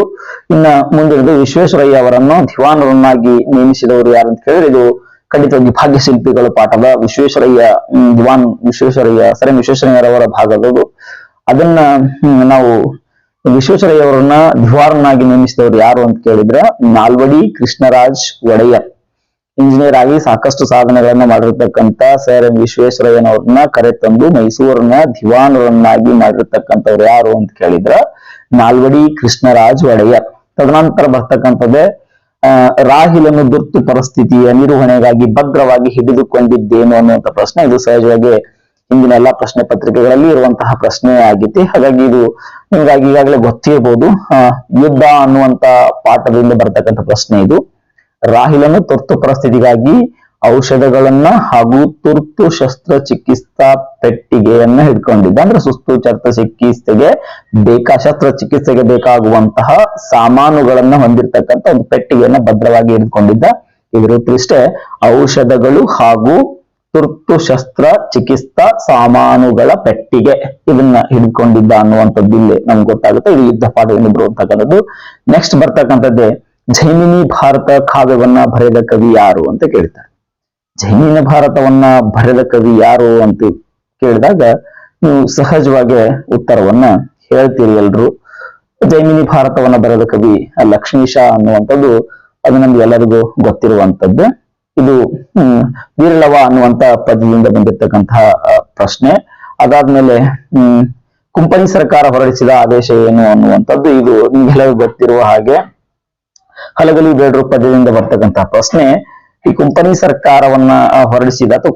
ಇನ್ನ ಮುಂದಿನದು ವಿಶ್ವೇಶ್ವರಯ್ಯ ಅವರನ್ನು ದಿವಾನರನ್ನಾಗಿ ನೇಮಿಸಿದವರು ಯಾರು ಅಂತ ಹೇಳಿದ್ರೆ, ಇದು ಖಂಡಿತವಾಗಿ ಭಾಗ್ಯಶಿಲ್ಪಿಗಳು ಪಾಠದ ಸರ್ ಎಂ ವಿಶ್ವೇಶ್ವರಯ್ಯರವರ ಭಾಗದದು. ಅದನ್ನ ನಾವು ವಿಶ್ವೇಶ್ವರಯ್ಯವರನ್ನ ದಿವಾರನ್ನಾಗಿ ನೇಮಿಸಿದವರು ಯಾರು ಅಂತ ಕೇಳಿದ್ರೆ ನಾಲ್ವಡಿ ಕೃಷ್ಣರಾಜ್ ಒಡೆಯರ್. ಇಂಜಿನಿಯರ್ ಆಗಿ ಸಾಕಷ್ಟು ಸಾಧನೆಗಳನ್ನ ಮಾಡಿರ್ತಕ್ಕಂಥ ಸರ್ ಎಂ ವಿಶ್ವೇಶ್ವರಯ್ಯನವ್ರನ್ನ ಕರೆತಂದು ಮೈಸೂರನ್ನ ದಿವಾನರನ್ನಾಗಿ ಮಾಡಿರ್ತಕ್ಕಂಥವ್ರು ಯಾರು ಅಂತ ಕೇಳಿದ್ರ ನಾಲ್ವಡಿ ಕೃಷ್ಣರಾಜ್ ಒಡೆಯರ್. ತದನಂತರ ಬರ್ತಕ್ಕಂಥದ್ದೇ ರಾಹಿಲನ್ನು ತುರ್ತು ಪರಿಸ್ಥಿತಿಯ ನಿರ್ವಹಣೆಗಾಗಿ ಭದ್ರವಾಗಿ ಹಿಡಿದುಕೊಂಡಿದ್ದೇನು ಅನ್ನುವಂಥ ಪ್ರಶ್ನೆ. ಇದು ಸಹಜವಾಗಿ ಹಿಂದಿನ ಎಲ್ಲಾ ಪ್ರಶ್ನೆ ಪತ್ರಿಕೆಗಳಲ್ಲಿ ಇರುವಂತಹ ಪ್ರಶ್ನೆ ಆಗೈತಿ. ಹಾಗಾಗಿ ಇದು ನಿಮ್ಗಾಗಿ ಈಗಾಗಲೇ ಗೊತ್ತಿರಬಹುದು. ಯುದ್ಧ ಅನ್ನುವಂತ ಪಾಠದಿಂದ ಬರ್ತಕ್ಕಂಥ ಪ್ರಶ್ನೆ ಇದು. ರಾಹಿಲನ್ನು ತುರ್ತು ಪರಿಸ್ಥಿತಿಗಾಗಿ ಔಷಧಗಳನ್ನ ಹಾಗೂ ತುರ್ತು ಶಸ್ತ್ರಚಿಕಿತ್ಸಾ ಪೆಟ್ಟಿಗೆಯನ್ನ ಹಿಡ್ಕೊಂಡಿದ್ದ. ಅಂದ್ರೆ ಶಸ್ತ್ರಚಿಕಿತ್ಸೆಗೆ ಬೇಕಾಗುವಂತಹ ಸಾಮಾನುಗಳನ್ನ ಹೊಂದಿರತಕ್ಕಂಥ ಒಂದು ಪೆಟ್ಟಿಗೆಯನ್ನ ಭದ್ರವಾಗಿ ಹಿಡ್ಕೊಂಡಿದ್ದ. ಇದರಿಷ್ಟೇ ಔಷಧಗಳು ಹಾಗೂ ತುರ್ತು ಶಸ್ತ್ರ ಚಿಕಿತ್ಸಾ ಸಾಮಾನುಗಳ ಪೆಟ್ಟಿಗೆ ಇದನ್ನ ಹಿಡ್ಕೊಂಡಿದ್ದ ಅನ್ನುವಂಥದ್ದು ಇಲ್ಲಿ ನಮ್ಗೆ ಗೊತ್ತಾಗುತ್ತೆ. ಇದು ಯುದ್ಧ ಪಾಠದಿಂದ ಬರುವಂತಕ್ಕಂಥದ್ದು. ನೆಕ್ಸ್ಟ್ ಬರ್ತಕ್ಕಂಥದ್ದೇ ಜೈಮಿನಿ ಭಾರತ ಕಾವ್ಯವನ್ನ ಬರೆದ ಕವಿ ಯಾರು ಅಂತ ಕೇಳ್ತಾರೆ. ಜೈಮಿನಿ ಭಾರತವನ್ನ ಬರೆದ ಕವಿ ಯಾರು ಅಂತ ಕೇಳಿದಾಗ ನೀವು ಸಹಜವಾಗಿ ಉತ್ತರವನ್ನ ಹೇಳ್ತೀರಿ ಎಲ್ರು. ಜೈಮಿನಿ ಭಾರತವನ್ನ ಬರೆದ ಕವಿ ಲಕ್ಷ್ಮೀಶ ಅನ್ನುವಂಥದ್ದು ಅದು ನಮ್ಗೆ ಎಲ್ಲರಿಗೂ ಗೊತ್ತಿರುವಂತದ್ದು. ಇದು ವೀರಲವ ಅನ್ನುವಂತ ಪದ್ಯದಿಂದ ಬಂದಿರತಕ್ಕಂತಹ ಪ್ರಶ್ನೆ. ಅದಾದ್ಮೇಲೆ ಕುಂಪಣಿ ಸರ್ಕಾರ ಹೊರಡಿಸಿದ ಆದೇಶ ಏನು ಅನ್ನುವಂಥದ್ದು ಇದು ನಿಮ್ಗೆಲ್ಲರಿಗೂ ಗೊತ್ತಿರುವ ಹಾಗೆ ಹಲಗಲಿ ಬೇಡ್ರು ಪದ್ಯದಿಂದ ಬರ್ತಕ್ಕಂತಹ ಪ್ರಶ್ನೆ. ಈ ಕುಂಪಣಿ ಸರ್ಕಾರವನ್ನ ಹೊರಡಿಸಿದ ಅಥವಾ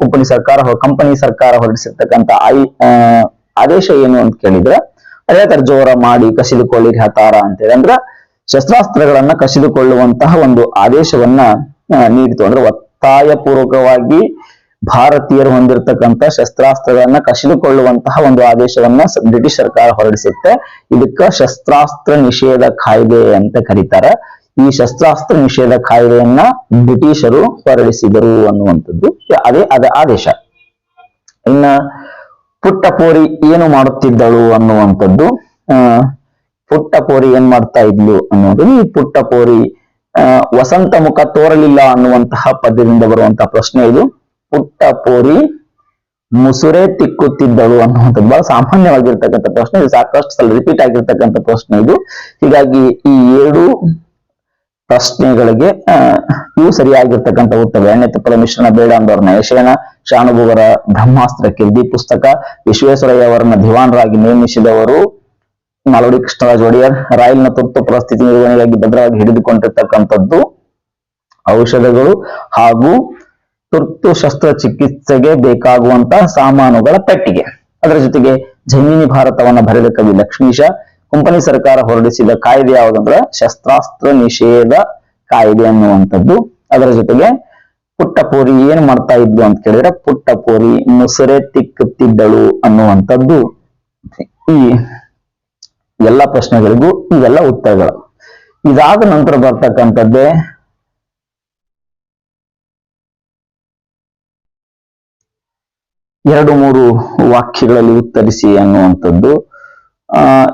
ಕಂಪನಿ ಸರ್ಕಾರ ಹೊರಡಿಸಿರ್ತಕ್ಕಂಥ ಆದೇಶ ಏನು ಅಂತ ಕೇಳಿದ್ರೆ ಅದೇ ತರ ಜೋರ ಮಾಡಿ ಕಸಿದುಕೊಳ್ಳಿರಿ ಹತಾರ ಅಂತೇಳಿ, ಅಂದ್ರೆ ಶಸ್ತ್ರಾಸ್ತ್ರಗಳನ್ನ ಕಸಿದುಕೊಳ್ಳುವಂತಹ ಒಂದು ಆದೇಶವನ್ನ ನೀಡಿತು. ಅಂದ್ರೆ ಒತ್ತಾಯಪೂರ್ವಕವಾಗಿ ಭಾರತೀಯರು ಹೊಂದಿರತಕ್ಕಂಥ ಶಸ್ತ್ರಾಸ್ತ್ರಗಳನ್ನ ಕಸಿದುಕೊಳ್ಳುವಂತಹ ಒಂದು ಆದೇಶವನ್ನ ಬ್ರಿಟಿಷ್ ಸರ್ಕಾರ ಹೊರಡಿಸುತ್ತೆ. ಇದಕ್ಕ ಶಸ್ತ್ರಾಸ್ತ್ರ ನಿಷೇಧ ಕಾಯ್ದೆ ಅಂತ ಕರೀತಾರೆ. ಈ ಶಸ್ತ್ರಾಸ್ತ್ರ ನಿಷೇಧ ಕಾಯ್ದೆಯನ್ನ ಬ್ರಿಟಿಷರು ಹೊರಡಿಸಿದರು ಅನ್ನುವಂಥದ್ದು ಅದೇ ಆದೇಶ. ಇನ್ನ ಪುಟ್ಟಪೋರಿ ಏನು ಮಾಡುತ್ತಿದ್ದಳು ಅನ್ನುವಂಥದ್ದು. ಪುಟ್ಟಪೋರಿ ಏನ್ ಮಾಡ್ತಾ ಇದ್ಲು ಅನ್ನೋದು. ಈ ಪುಟ್ಟಪೋರಿ ವಸಂತ ಮುಖ ತೋರಲಿಲ್ಲ ಅನ್ನುವಂತಹ ಪದ್ಯದಿಂದ ಬರುವಂತಹ ಪ್ರಶ್ನೆ ಇದು. ಪುಟ್ಟಪೋರಿ ಮುಸುರೆ ತಿಕ್ಕುತ್ತಿದ್ದಳು ಅನ್ನುವಂಥದ್ದು ಬಹಳ ಸಾಮಾನ್ಯವಾಗಿರ್ತಕ್ಕಂಥ ಪ್ರಶ್ನೆ. ಇದು ಸಾಕಷ್ಟು ಸಲ ರಿಪೀಟ್ ಆಗಿರ್ತಕ್ಕಂಥ ಪ್ರಶ್ನೆ ಇದು. ಹೀಗಾಗಿ ಈ 7 ಪ್ರಶ್ನೆಗಳಿಗೆ ಇವು ಸರಿಯಾಗಿರ್ತಕ್ಕಂಥ ಉತ್ತರ. ಎಣ್ಣೆ ತುಪ್ಪದ ಮಿಶ್ರಣ ಬೇಡ ಅಂದವರ ನಯಶಯನ, ಶಾನುಭೋಗರ ಬ್ರಹ್ಮಾಸ್ತ್ರ ಕಿರ್ದಿ ಪುಸ್ತಕ, ವಿಶ್ವೇಶ್ವರಯ್ಯ ಅವರನ್ನ ದಿವಾನರಾಗಿ ನೇಮಿಸಿದವರು ನಾಲ್ವಡಿ ಕೃಷ್ಣರಾಜ ಒಡೆಯರ್, ರಾಯಲ್ನ ತುರ್ತು ಪರಿಸ್ಥಿತಿ ನಿರ್ವಹಣೆಗಾಗಿ ಭದ್ರವಾಗಿ ಹಿಡಿದುಕೊಂಡಿರ್ತಕ್ಕಂಥದ್ದು ಔಷಧಗಳು ಹಾಗೂ ತುರ್ತು ಶಸ್ತ್ರಚಿಕಿತ್ಸೆಗೆ ಬೇಕಾಗುವಂತಹ ಸಾಮಾನುಗಳ ಪೆಟ್ಟಿಗೆ. ಅದರ ಜೊತೆಗೆ ಜೈಮಿನಿ ಭಾರತವನ್ನ ಬರೆದ ಕವಿ ಲಕ್ಷ್ಮೀಶ. ಕಂಪನಿ ಸರ್ಕಾರ ಹೊರಡಿಸಿದ ಕಾಯ್ದೆ ಯಾವುದಂದ್ರೆ ಶಸ್ತ್ರಾಸ್ತ್ರ ನಿಷೇಧ ಕಾಯ್ದೆ ಅನ್ನುವಂಥದ್ದು. ಅದರ ಜೊತೆಗೆ ಪುಟ್ಟಪೋರಿ ಏನ್ ಮಾಡ್ತಾ ಇದ್ಲು ಅಂತ ಕೇಳಿದ್ರೆ ಪುಟ್ಟಪೋರಿ ಮುಸುರೆ ತಿಕ್ಕುತ್ತಿದ್ದಳು ಅನ್ನುವಂಥದ್ದು. ಈ ಎಲ್ಲ ಪ್ರಶ್ನೆಗಳಿಗೂ ಇವೆಲ್ಲ ಉತ್ತರಗಳು. ಇದಾದ ನಂತರ ಬರ್ತಕ್ಕಂಥದ್ದೇ 2-3 ವಾಕ್ಯಗಳಲ್ಲಿ ಉತ್ತರಿಸಿ ಅನ್ನುವಂಥದ್ದು.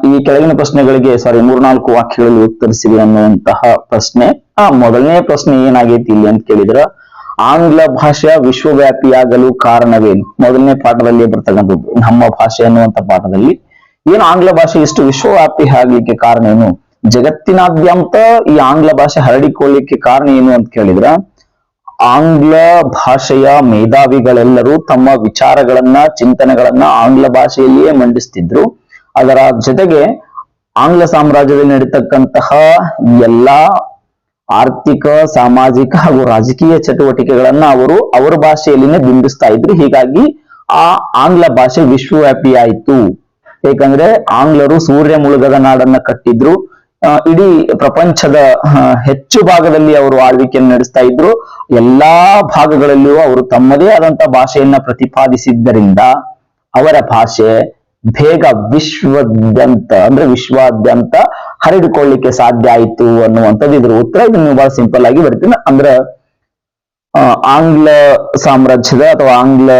ಈ ಕೆಳಗಿನ ಪ್ರಶ್ನೆಗಳಿಗೆ 3-4 ವಾಕ್ಯಗಳಲ್ಲಿ ಉತ್ತರಿಸಿದೆ ಅನ್ನುವಂತಹ ಪ್ರಶ್ನೆ. ಮೊದಲನೇ ಪ್ರಶ್ನೆ ಏನಾಗೈತಿ ಇಲ್ಲಿ ಅಂತ ಕೇಳಿದ್ರ ಆಂಗ್ಲ ಭಾಷೆ ವಿಶ್ವವ್ಯಾಪಿಯಾಗಲು ಕಾರಣವೇನು? ಮೊದಲನೇ ಪಾಠದಲ್ಲಿ ಬರ್ತಕ್ಕಂಥದ್ದು ನಮ್ಮ ಭಾಷೆ ಅನ್ನುವಂಥ ಪಾಠದಲ್ಲಿ ಏನು ಆಂಗ್ಲ ಭಾಷೆ ಇಷ್ಟು ವಿಶ್ವವ್ಯಾಪಿ ಆಗ್ಲಿಕ್ಕೆ ಕಾರಣ ಏನು? ಜಗತ್ತಿನಾದ್ಯಂತ ಈ ಆಂಗ್ಲ ಭಾಷೆ ಹರಡಿಕೊಳ್ಳಿಕ್ಕೆ ಕಾರಣ ಏನು ಅಂತ ಕೇಳಿದ್ರ ಆಂಗ್ಲ ಭಾಷೆಯ ಮೇಧಾವಿಗಳೆಲ್ಲರೂ ತಮ್ಮ ವಿಚಾರಗಳನ್ನ ಚಿಂತನೆಗಳನ್ನ ಆಂಗ್ಲ ಭಾಷೆಯಲ್ಲಿಯೇ ಮಂಡಿಸ್ತಿದ್ರು. ಅದರ ಜೊತೆಗೆ ಆಂಗ್ಲ ಸಾಮ್ರಾಜ್ಯದಲ್ಲಿ ನಡೀತಕ್ಕಂತಹ ಎಲ್ಲಾ ಆರ್ಥಿಕ, ಸಾಮಾಜಿಕ ಹಾಗೂ ರಾಜಕೀಯ ಚಟುವಟಿಕೆಗಳನ್ನ ಅವರು ಅವರ ಭಾಷೆಯಲ್ಲಿನೇ ಬಿಂಬಿಸ್ತಾ ಇದ್ರು. ಹೀಗಾಗಿ ಆ ಆಂಗ್ಲ ಭಾಷೆ ವಿಶ್ವವ್ಯಾಪಿ ಆಯಿತು. ಏಕೆಂದ್ರೆ ಆಂಗ್ಲರು ಸೂರ್ಯ ಮುಳುಗದ ನಾಡನ್ನ ಕಟ್ಟಿದ್ರು. ಇಡೀ ಪ್ರಪಂಚದ ಹೆಚ್ಚು ಭಾಗದಲ್ಲಿ ಅವರು ಆಳ್ವಿಕೆಯನ್ನು ನಡೆಸ್ತಾ ಇದ್ರು. ಎಲ್ಲಾ ಭಾಗಗಳಲ್ಲಿಯೂ ಅವರು ತಮ್ಮದೇ ಆದಂತ ಭಾಷೆಯನ್ನ ಪ್ರತಿಪಾದಿಸಿದ್ದರಿಂದ ಅವರ ಭಾಷೆ ಬೇಗ ವಿಶ್ವಾದ್ಯಂತ ಹರಡಿಕೊಳ್ಳಿಕ್ಕೆ ಸಾಧ್ಯ ಆಯಿತು ಅನ್ನುವಂಥದ್ದು ಇದ್ರ ಉತ್ತರ. ಇದನ್ನು ಬಹಳ ಸಿಂಪಲ್ ಆಗಿ ಬರ್ತೀನಿ. ಅಂದ್ರೆ ಆಂಗ್ಲ ಸಾಮ್ರಾಜ್ಯದ ಅಥವಾ ಆಂಗ್ಲ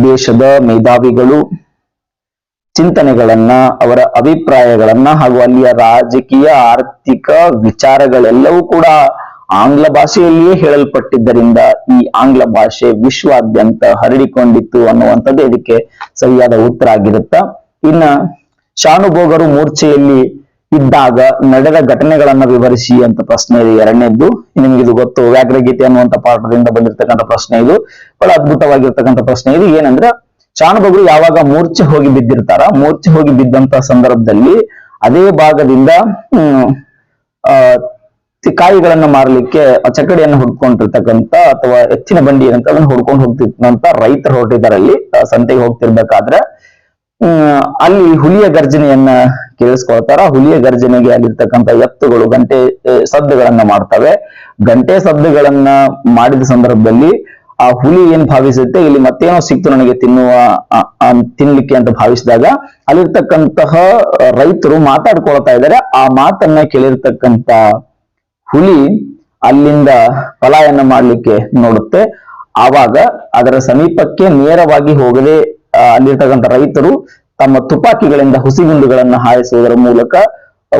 ದೇಶದ ಮೇಧಾವಿಗಳು ಚಿಂತನೆಗಳನ್ನ, ಅವರ ಅಭಿಪ್ರಾಯಗಳನ್ನ ಹಾಗೂ ಅಲ್ಲಿಯ ರಾಜಕೀಯ ಆರ್ಥಿಕ ವಿಚಾರಗಳೆಲ್ಲವೂ ಕೂಡ ಆಂಗ್ಲ ಭಾಷೆಯಲ್ಲಿಯೇ ಹೇಳಲ್ಪಟ್ಟಿದ್ದರಿಂದ ಈ ಆಂಗ್ಲ ಭಾಷೆ ವಿಶ್ವಾದ್ಯಂತ ಹರಡಿಕೊಂಡಿತ್ತು ಅನ್ನುವಂಥದ್ದು ಇದಕ್ಕೆ ಸರಿಯಾದ ಉತ್ತರ ಆಗಿರುತ್ತ. ಇನ್ನ ಶಾನುಭೋಗರು ಮೂರ್ಛೆಯಲ್ಲಿ ಇದ್ದಾಗ ನಡೆದ ಘಟನೆಗಳನ್ನ ವಿವರಿಸಿ ಅಂತ ಪ್ರಶ್ನೆ ಇದೆ. ಎರಡನೇದ್ದು ನಿಮಗಿದು ಗೊತ್ತು, ವ್ಯಾಘ್ರಗೀತೆ ಅನ್ನುವಂಥ ಪಾಠದಿಂದ ಬಂದಿರತಕ್ಕಂಥ ಪ್ರಶ್ನೆ. ಇದು ಬಹಳ ಅದ್ಭುತವಾಗಿರ್ತಕ್ಕಂಥ ಪ್ರಶ್ನೆ. ಇದು ಏನಂದ್ರೆ ಶಾನುಭೋಗರು ಯಾವಾಗ ಮೂರ್ಛೆ ಹೋಗಿ ಬಿದ್ದಿರ್ತಾರ, ಮೂರ್ಛೆ ಹೋಗಿ ಬಿದ್ದಂತ ಸಂದರ್ಭದಲ್ಲಿ ಅದೇ ಭಾಗದಿಂದ ಕಾಯಿಗಳನ್ನ ಮಾರಲಿಕ್ಕೆ ಚಕಡಿಯನ್ನು ಹುಡ್ಕೊಂಡಿರ್ತಕ್ಕಂಥ ಅಥವಾ ಎತ್ತಿನ ಬಂಡಿ ಏನಂತ ಅದನ್ನ ಹುಡ್ಕೊಂಡು ಹೋಗ್ತಿರ್ತಕ್ಕಂಥ ರೈತರು ಹೊರಟಿದ್ದಾರೆ. ಅಲ್ಲಿ ಸಂತೆಗೆ ಹೋಗ್ತಿರ್ಬೇಕಾದ್ರೆ ಅಲ್ಲಿ ಹುಲಿಯ ಗರ್ಜನೆಯನ್ನ ಕೇಳಿಸ್ಕೊಳ್ತಾರ. ಹುಲಿಯ ಗರ್ಜನೆಗೆ ಅಲ್ಲಿರ್ತಕ್ಕಂಥ ಎತ್ತುಗಳು ಗಂಟೆ ಸದ್ದುಗಳನ್ನ ಮಾಡ್ತವೆ. ಗಂಟೆ ಸದ್ದುಗಳನ್ನ ಮಾಡಿದ ಸಂದರ್ಭದಲ್ಲಿ ಆ ಹುಲಿ ಏನ್ ಭಾವಿಸುತ್ತೆ, ಇಲ್ಲಿ ಮತ್ತೇನೋ ಸಿಕ್ತು ನನಗೆ ತಿನ್ಲಿಕ್ಕೆ ಅಂತ ಭಾವಿಸಿದಾಗ ಅಲ್ಲಿರ್ತಕ್ಕಂತಹ ರೈತರು ಮಾತಾಡ್ಕೊಳ್ತಾ ಇದ್ದಾರೆ. ಆ ಮಾತನ್ನ ಕೇಳಿರ್ತಕ್ಕಂಥ ಹುಲಿ ಅಲ್ಲಿಂದ ಪಲಾಯನ ಮಾಡ್ಲಿಕ್ಕೆ ನೋಡುತ್ತೆ. ಆವಾಗ ಅದರ ಸಮೀಪಕ್ಕೆ ನೇರವಾಗಿ ಹೋಗದೆ ಅಲ್ಲಿರ್ತಕ್ಕಂಥ ರೈತರು ತಮ್ಮ ತುಪಾಕಿಗಳಿಂದ ಹುಸಿಗುಂಡುಗಳನ್ನ ಹಾಯಿಸುವುದರ ಮೂಲಕ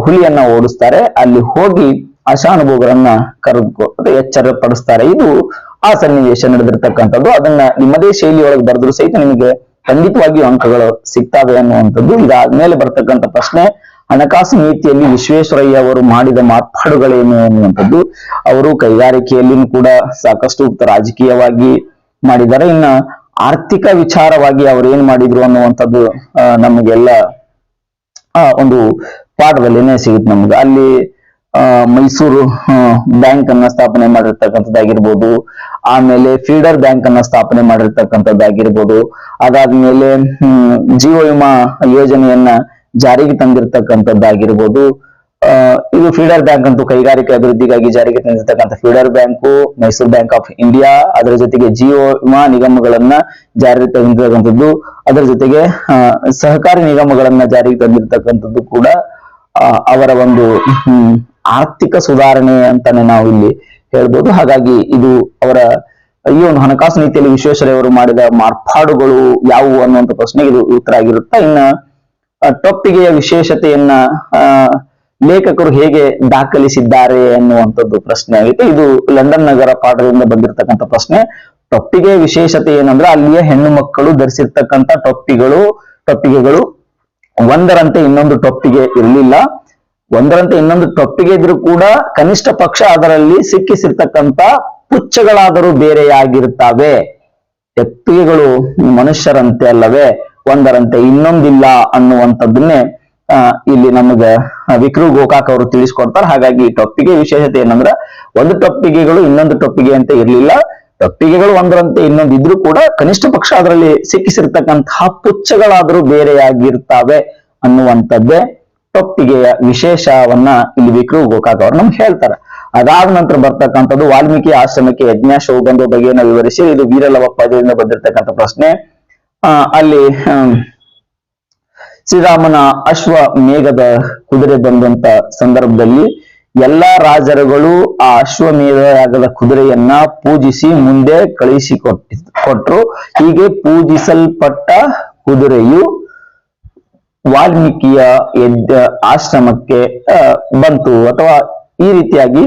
ಹುಲಿಯನ್ನ ಓಡಿಸ್ತಾರೆ. ಅಲ್ಲಿ ಹೋಗಿ ಆ ಶಾನುಭೋಗರನ್ನ ಕರೆದುಕೊಂಡು ಎಚ್ಚರ ಪಡಿಸ್ತಾರೆ. ಇದು ಆ ಸನ್ನಿವೇಶ ನಡೆದಿರ್ತಕ್ಕಂಥದ್ದು. ಅದನ್ನ ನಿಮ್ಮದೇ ಶೈಲಿಯೊಳಗೆ ಬರೆದ್ರು ಸಹಿತ ನಿಮಗೆ ಖಂಡಿತವಾಗಿಯೂ ಅಂಕಗಳು ಸಿಗ್ತವೆ ಅನ್ನುವಂಥದ್ದು. ಇದಾದ್ಮೇಲೆ ಬರ್ತಕ್ಕಂಥ ಪ್ರಶ್ನೆ, ಹಣಕಾಸು ನೀತಿಯಲ್ಲಿ ವಿಶ್ವೇಶ್ವರಯ್ಯ ಅವರು ಮಾಡಿದ ಮಾರ್ಪಾಡುಗಳೇನು ಅನ್ನುವಂಥದ್ದು. ಅವರು ಕೈಗಾರಿಕೆಯಲ್ಲಿಯೂ ಕೂಡ ಸಾಕಷ್ಟು ರಾಜಕೀಯವಾಗಿ ಮಾಡಿದ್ದಾರೆ. ಇನ್ನ ಆರ್ಥಿಕ ವಿಚಾರವಾಗಿ ಅವ್ರು ಏನ್ ಮಾಡಿದ್ರು ಅನ್ನುವಂಥದ್ದು ನಮಗೆಲ್ಲ ಒಂದು ಪಾಠದಲ್ಲಿನೇ ಸಿಗುತ್ತೆ ನಮ್ಗೆ. ಅಲ್ಲಿ ಮೈಸೂರು ಬ್ಯಾಂಕ್ ಅನ್ನ ಸ್ಥಾಪನೆ ಮಾಡಿರ್ತಕ್ಕಂಥದ್ದಾಗಿರ್ಬೋದು, ಆಮೇಲೆ ಫೀಡರ್ ಬ್ಯಾಂಕ್ ಅನ್ನ ಸ್ಥಾಪನೆ ಮಾಡಿರ್ತಕ್ಕಂಥದ್ದಾಗಿರ್ಬೋದು, ಅದಾದ್ಮೇಲೆ ಜೀವ ವಿಮಾ ಯೋಜನೆಯನ್ನ ಜಾರಿಗೆ ತಂದಿರತಕ್ಕಂಥದ್ದಾಗಿರ್ಬೋದು. ಇದು ಫೀಡರ್ ಬ್ಯಾಂಕ್ ಅಂತೂ ಕೈಗಾರಿಕೆ ಅಭಿವೃದ್ಧಿಗಾಗಿ ಜಾರಿಗೆ ತಂದಿರತಕ್ಕಂಥ feeder bank, Mysuru bank of India, ಅದರ ಜೊತೆಗೆ ಜೀವ ವಿಮಾ ನಿಗಮಗಳನ್ನ ಜಾರಿಗೆ ತಂದಿರತಕ್ಕಂಥದ್ದು, ಅದರ ಜೊತೆಗೆ ಸಹಕಾರಿ ನಿಗಮಗಳನ್ನ ಜಾರಿಗೆ ತಂದಿರತಕ್ಕಂಥದ್ದು ಕೂಡ ಅವರ ಒಂದು ಆರ್ಥಿಕ ಸುಧಾರಣೆ ಅಂತಾನೆ ನಾವು ಇಲ್ಲಿ ಹೇಳ್ಬೋದು. ಹಾಗಾಗಿ ಇದು ಅವರ ಈ ಒಂದು ಹಣಕಾಸು ನೀತಿಯಲ್ಲಿ ವಿಶ್ವೇಶ್ವರಯ್ಯ ಅವರು ಮಾಡಿದ ಮಾರ್ಪಾಡುಗಳು ಯಾವುವು ಅನ್ನುವಂಥ ಪ್ರಶ್ನೆಗೆ ಇದು ಉತ್ತರ ಆಗಿರುತ್ತೆ. ಇನ್ನ ಟೊಪ್ಪಿಗೆಯ ವಿಶೇಷತೆಯನ್ನ ಲೇಖಕರು ಹೇಗೆ ದಾಖಲಿಸಿದ್ದಾರೆ ಅನ್ನುವಂಥದ್ದು ಪ್ರಶ್ನೆ ಆಗಿದೆ. ಇದು ಲಂಡನ್ ನಗರ ಪಾಠದಿಂದ ಬಂದಿರತಕ್ಕಂಥ ಪ್ರಶ್ನೆ. ಟೊಪ್ಪಿಗೆ ವಿಶೇಷತೆ ಏನಂದ್ರೆ ಅಲ್ಲಿಯ ಹೆಣ್ಣು ಮಕ್ಕಳು ಧರಿಸಿರ್ತಕ್ಕಂಥ ಟೊಪ್ಪಿಗೆಗಳು ಒಂದರಂತೆ ಇನ್ನೊಂದು ಟೊಪ್ಪಿಗೆ ಇರಲಿಲ್ಲ. ಒಂದರಂತೆ ಇನ್ನೊಂದು ಟೊಪ್ಪಿಗೆ ಇದ್ರೂ ಕೂಡ ಕನಿಷ್ಠ ಪಕ್ಷ ಅದರಲ್ಲಿ ಸಿಕ್ಕಿಸಿರ್ತಕ್ಕಂಥ ಪುಚ್ಚಗಳಾದರೂ ಬೇರೆಯಾಗಿರ್ತವೆ. ಟೊಪ್ಪಿಗೆಗಳು ಮನುಷ್ಯರಂತೆ ಅಲ್ಲವೇ, ಒಂದರಂತೆ ಇನ್ನೊಂದಿಲ್ಲ ಅನ್ನುವಂಥದ್ದನ್ನೇ ಇಲ್ಲಿ ನಮಗೆ ವಿಕ್ರು ಗೋಕಾಕ್ ಅವರು ತಿಳಿಸ್ಕೊಡ್ತಾರೆ. ಹಾಗಾಗಿ ಟೊಪ್ಪಿಗೆ ವಿಶೇಷತೆ ಏನಂದ್ರ ಒಂದು ಟೊಪ್ಪಿಗೆಗಳು ಇನ್ನೊಂದು ಟೊಪ್ಪಿಗೆ ಅಂತ ಇರ್ಲಿಲ್ಲ. ಟೊಪ್ಪಿಗೆಗಳು ಒಂದರಂತೆ ಇನ್ನೊಂದು ಇದ್ರೂ ಕೂಡ ಕನಿಷ್ಠ ಪಕ್ಷ ಅದರಲ್ಲಿ ಸಿಕ್ಕಿಸಿರ್ತಕ್ಕಂತಹ ಪುಚ್ಚಗಳಾದರೂ ಬೇರೆಯಾಗಿರ್ತವೆ ಅನ್ನುವಂಥದ್ದೇ ಟೊಪ್ಪಿಗೆಯ ವಿಶೇಷವನ್ನ ಇಲ್ಲಿ ವಿಕ್ರು ಗೋಕಾಕ್ ಅವರು ನಮ್ಗೆ ಹೇಳ್ತಾರೆ. ಅದಾದ ನಂತರ ಬರ್ತಕ್ಕಂಥದ್ದು ವಾಲ್ಮೀಕಿ ಆಶ್ರಮಕ್ಕೆ ಯಜ್ಞಾಶ್ವವು ಬಂದ ಬಗೆಯನ್ನು ವಿವರಿಸಿ, ಇದು ವೀರಲವ ಪದ್ಯದಿಂದ ಬಂದಿರತಕ್ಕಂಥ ಪ್ರಶ್ನೆ. ಅಲ್ಲಿ ಶ್ರೀರಾಮನ ಅಶ್ವ ಮೇಘದ ಕುದುರೆ ಬಂದಂತ ಸಂದರ್ಭದಲ್ಲಿ ಎಲ್ಲಾ ರಾಜರುಗಳು ಆ ಅಶ್ವಮೇಧ ಯಾಗದ ಕುದುರೆಯನ್ನ ಪೂಜಿಸಿ ಮುಂದೆ ಕಳಿಸಿಕೊಟ್ರು. ಹೀಗೆ ಪೂಜಿಸಲ್ಪಟ್ಟ ಕುದುರೆಯು ವಾಲ್ಮೀಕಿಯ ಆಶ್ರಮಕ್ಕೆ ಬಂತು, ಅಥವಾ ಈ ರೀತಿಯಾಗಿ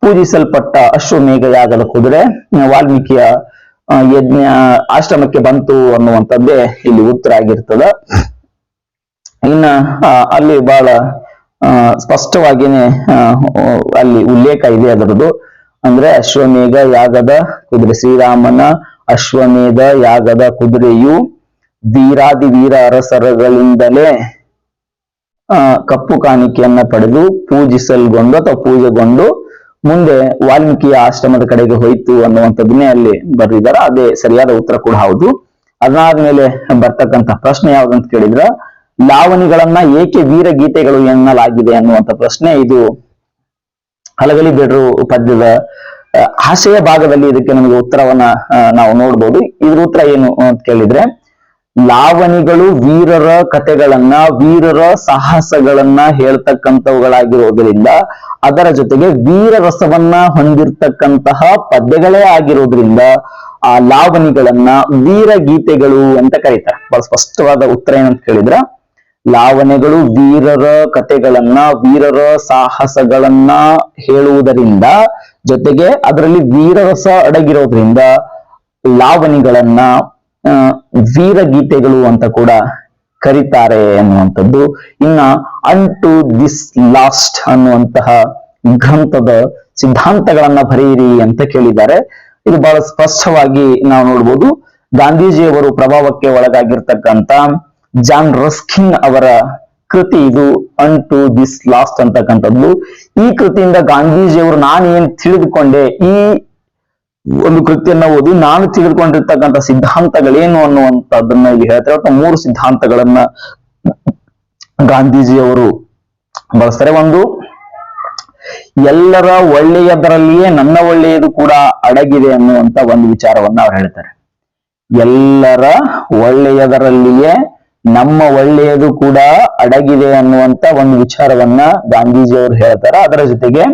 ಪೂಜಿಸಲ್ಪಟ್ಟ ಅಶ್ವಮೇಘ ಯಾಗದ ಕುದುರೆ ವಾಲ್ಮೀಕಿಯ ಯಜ್ಞ ಆಶ್ರಮಕ್ಕೆ ಬಂತು ಅನ್ನುವಂಥದ್ದೇ ಇಲ್ಲಿ ಉತ್ತರ ಆಗಿರ್ತದ. ಇನ್ನ ಅಲ್ಲಿ ಬಹಳ ಸ್ಪಷ್ಟವಾಗಿನೇ ಅಲ್ಲಿ ಉಲ್ಲೇಖ ಇದೆ ಅದರದ್ದು. ಅಂದ್ರೆ ಅಶ್ವಮೇಧ ಯಾಗದ ಕುದುರೆ, ಶ್ರೀರಾಮನ ಅಶ್ವಮೇಧ ಯಾಗದ ಕುದುರೆಯು ವೀರಾದಿ ವೀರ ಅರಸರುಗಳಿಂದಲೇ ಕಪ್ಪು ಕಾಣಿಕೆಯನ್ನ ಪಡೆದು ಪೂಜಿಸಲ್ಗೊಂಡು ಅಥವಾ ಪೂಜೆಗೊಂಡು ಮುಂದೆ ವಾಲ್ಮೀಕಿಯ ಆಶ್ರಮದ ಕಡೆಗೆ ಹೋಯ್ತು ಅನ್ನುವಂಥದ್ದನ್ನೇ ಅಲ್ಲಿ ಬರೆದಿದ್ದಾರೆ. ಅದೇ ಸರಿಯಾದ ಉತ್ತರ ಕೂಡ ಹೌದು. ಅದಾದ್ಮೇಲೆ ಬರ್ತಕ್ಕಂಥ ಪ್ರಶ್ನೆ ಯಾವ್ದಂತ ಕೇಳಿದ್ರ, ಲಾವಣಿಗಳನ್ನ ಏಕೆ ವೀರ ಗೀತೆಗಳು ಎನ್ನಲಾಗಿದೆ ಅನ್ನುವಂಥ ಪ್ರಶ್ನೆ. ಇದು ಹಲಗಲಿ ಬೇಡ್ರು ಪದ್ಯದ ಆಶಯ ಭಾಗದಲ್ಲಿ ಇದಕ್ಕೆ ನಮಗೆ ಉತ್ತರವನ್ನ ನಾವು ನೋಡ್ಬೋದು. ಇದ್ರ ಉತ್ತರ ಏನು ಅಂತ ಕೇಳಿದ್ರೆ, ಲಾವಣಿಗಳು ವೀರರ ಕಥೆಗಳನ್ನ, ವೀರರ ಸಾಹಸಗಳನ್ನ ಹೇಳ್ತಕ್ಕಂಥವುಗಳಾಗಿರೋದ್ರಿಂದ, ಅದರ ಜೊತೆಗೆ ವೀರ ರಸವನ್ನ ಹೊಂದಿರತಕ್ಕಂತಹ ಪದ್ಯಗಳೇ ಆಗಿರೋದ್ರಿಂದ ಆ ಲಾವಣಿಗಳನ್ನ ವೀರ ಗೀತೆಗಳು ಅಂತ ಕರೀತಾರೆ. ಬಹಳ ಸ್ಪಷ್ಟವಾದ ಉತ್ತರ ಏನಂತ ಕೇಳಿದ್ರ, ಲಾವಣಿಗಳು ವೀರರ ಕಥೆಗಳನ್ನ, ವೀರರ ಸಾಹಸಗಳನ್ನ ಹೇಳುವುದರಿಂದ, ಜೊತೆಗೆ ಅದರಲ್ಲಿ ವೀರರಸ ಅಡಗಿರೋದ್ರಿಂದ ಲಾವಣಿಗಳನ್ನ ವೀರ ಗೀತೆಗಳು ಅಂತ ಕೂಡ ಕರೀತಾರೆ ಅನ್ನುವಂಥದ್ದು. ಇನ್ನ ಅಂಟು ದಿಸ್ ಲಾಸ್ಟ್ ಅನ್ನುವಂತಹ ಗ್ರಂಥದ ಸಿದ್ಧಾಂತಗಳನ್ನ ಬರೆಯಿರಿ ಅಂತ ಕೇಳಿದ್ದಾರೆ. ಇದು ಬಹಳ ಸ್ಪಷ್ಟವಾಗಿ ನಾವು ನೋಡ್ಬೋದು. ಗಾಂಧೀಜಿಯವರು ಪ್ರಭಾವಕ್ಕೆ ಒಳಗಾಗಿರ್ತಕ್ಕಂಥ ಜಾನ್ ರಸ್ಕಿನ್ ಅವರ ಕೃತಿ ಇದು, ಅಂಟು ದಿಸ್ ಲಾಸ್ಟ್ ಅಂತಕ್ಕಂಥದ್ದು. ಈ ಕೃತಿಯಿಂದ ಗಾಂಧೀಜಿಯವರು ನಾನು ಏನ್ ತಿಳಿದುಕೊಂಡೆ, ಈ ಒಂದು ಕೃತಿಯನ್ನ ಓದಿ ನಾನು ತಿಳಿದುಕೊಂಡಿರ್ತಕ್ಕಂಥ ಸಿದ್ಧಾಂತಗಳೇನು ಅನ್ನುವಂಥದ್ದನ್ನ ಇಲ್ಲಿ ಹೇಳ್ತಾರೆ. ಅಥವಾ 3 ಸಿದ್ಧಾಂತಗಳನ್ನ ಗಾಂಧೀಜಿಯವರು ಬಳಸ್ತಾರೆ. ಒಂದು, ಎಲ್ಲರ ಒಳ್ಳೆಯದರಲ್ಲಿಯೇ ನನ್ನ ಒಳ್ಳೆಯದು ಕೂಡ ಅಡಗಿದೆ ಅನ್ನುವಂತ ಒಂದು ವಿಚಾರವನ್ನ ಅವ್ರು ಹೇಳ್ತಾರೆ. ಎಲ್ಲರ ಒಳ್ಳೆಯದರಲ್ಲಿಯೇ ನಮ್ಮ ಒಳ್ಳೆಯದು ಕೂಡ ಅಡಗಿದೆ ಅನ್ನುವಂತ ಒಂದು ವಿಚಾರವನ್ನ ಗಾಂಧೀಜಿಯವರು ಹೇಳ್ತಾರೆ. ಅದರ ಜೊತೆಗೆ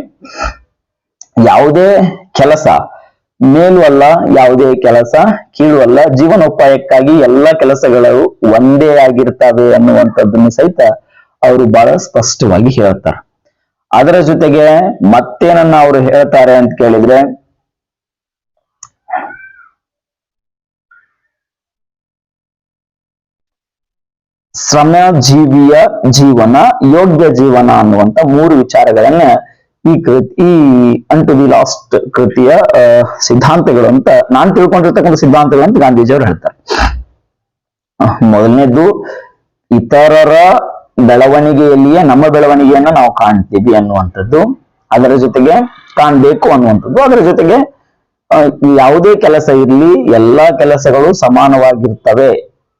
ಯಾವುದೇ ಕೆಲಸ ಮೇಲೂ ಅಲ್ಲ, ಯಾವುದೇ ಕೆಲಸ ಕೀಳು ಅಲ್ಲ, ಜೀವನೋಪಾಯಕ್ಕಾಗಿ ಎಲ್ಲ ಕೆಲಸಗಳು ಒಂದೇ ಆಗಿರ್ತವೆ ಅನ್ನುವಂಥದ್ದನ್ನು ಸಹಿತ ಅವರು ಬಹಳ ಸ್ಪಷ್ಟವಾಗಿ ಹೇಳ್ತಾರೆ. ಅದರ ಜೊತೆಗೆ ಮತ್ತೇನನ್ನ ಅವರು ಹೇಳ್ತಾರೆ ಅಂತ ಕೇಳಿದ್ರೆ, ಶ್ರಮಜೀವಿಯ ಜೀವನ, ಯೋಗ್ಯ ಜೀವನ ಅನ್ನುವಂತ 3 ವಿಚಾರಗಳನ್ನ ಈ ಅಂಟು ದಿ ಲಾಸ್ಟ್ ಕೃತಿಯ ಸಿದ್ಧಾಂತಗಳು ಅಂತ ನಾನು ತಿಳ್ಕೊಂಡಿರ್ತಕ್ಕಂಥ ಸಿದ್ಧಾಂತಗಳು ಅಂತ ಗಾಂಧೀಜಿಯವರು ಹೇಳ್ತಾರೆ. ಮೊದಲನೇದ್ದು, ಇತರರ ಬೆಳವಣಿಗೆಯಲ್ಲಿಯೇ ನಮ್ಮ ಬೆಳವಣಿಗೆಯನ್ನ ನಾವು ಕಾಣ್ತೀವಿ ಅನ್ನುವಂಥದ್ದು, ಅದರ ಜೊತೆಗೆ ಕಾಣ್ಬೇಕು ಅನ್ನುವಂಥದ್ದು. ಅದರ ಜೊತೆಗೆ ಯಾವುದೇ ಕೆಲಸ ಇರಲಿ, ಎಲ್ಲಾ ಕೆಲಸಗಳು ಸಮಾನವಾಗಿರ್ತವೆ,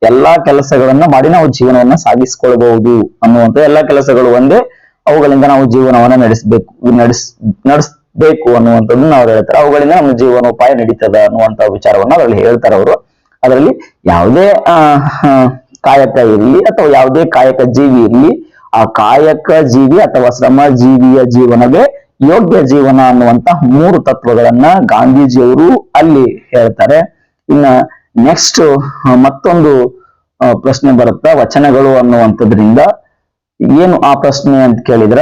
ಎಲ್ಲಾ ಕೆಲಸಗಳನ್ನ ಮಾಡಿ ನಾವು ಜೀವನವನ್ನ ಸಾಗಿಸ್ಕೊಳ್ಬಹುದು ಅನ್ನುವಂಥ, ಎಲ್ಲಾ ಕೆಲಸಗಳು ಒಂದೇ, ಅವುಗಳಿಂದ ನಾವು ಜೀವನವನ್ನ ನಡೆಸಬೇಕು ಅನ್ನುವಂಥದ್ದನ್ನ ಅವ್ರು ಹೇಳ್ತಾರೆ. ಅವುಗಳಿಂದ ನಮ್ಮ ಜೀವನೋಪಾಯ ನಡೀತದ ಅನ್ನುವಂಥ ವಿಚಾರವನ್ನ ಅದರಲ್ಲಿ ಹೇಳ್ತಾರೆ ಅವರು. ಅದರಲ್ಲಿ ಯಾವುದೇ ಕಾಯಕ ಇರಲಿ ಅಥವಾ ಯಾವುದೇ ಕಾಯಕ ಜೀವಿ ಇರಲಿ, ಆ ಕಾಯಕ ಜೀವಿ ಅಥವಾ ಶ್ರಮ ಜೀವಿಯ ಜೀವನವೇ ಯೋಗ್ಯ ಜೀವನ ಅನ್ನುವಂತ 3 ತತ್ವಗಳನ್ನ ಗಾಂಧೀಜಿಯವರು ಅಲ್ಲಿ ಹೇಳ್ತಾರೆ. ಇನ್ನ ನೆಕ್ಸ್ಟ್ ಮತ್ತೊಂದು ಪ್ರಶ್ನೆ ಬರುತ್ತಾ, ವಚನಗಳು ಅನ್ನುವಂಥದ್ರಿಂದ ಏನು ಆ ಪ್ರಶ್ನೆ ಅಂತ ಕೇಳಿದ್ರ,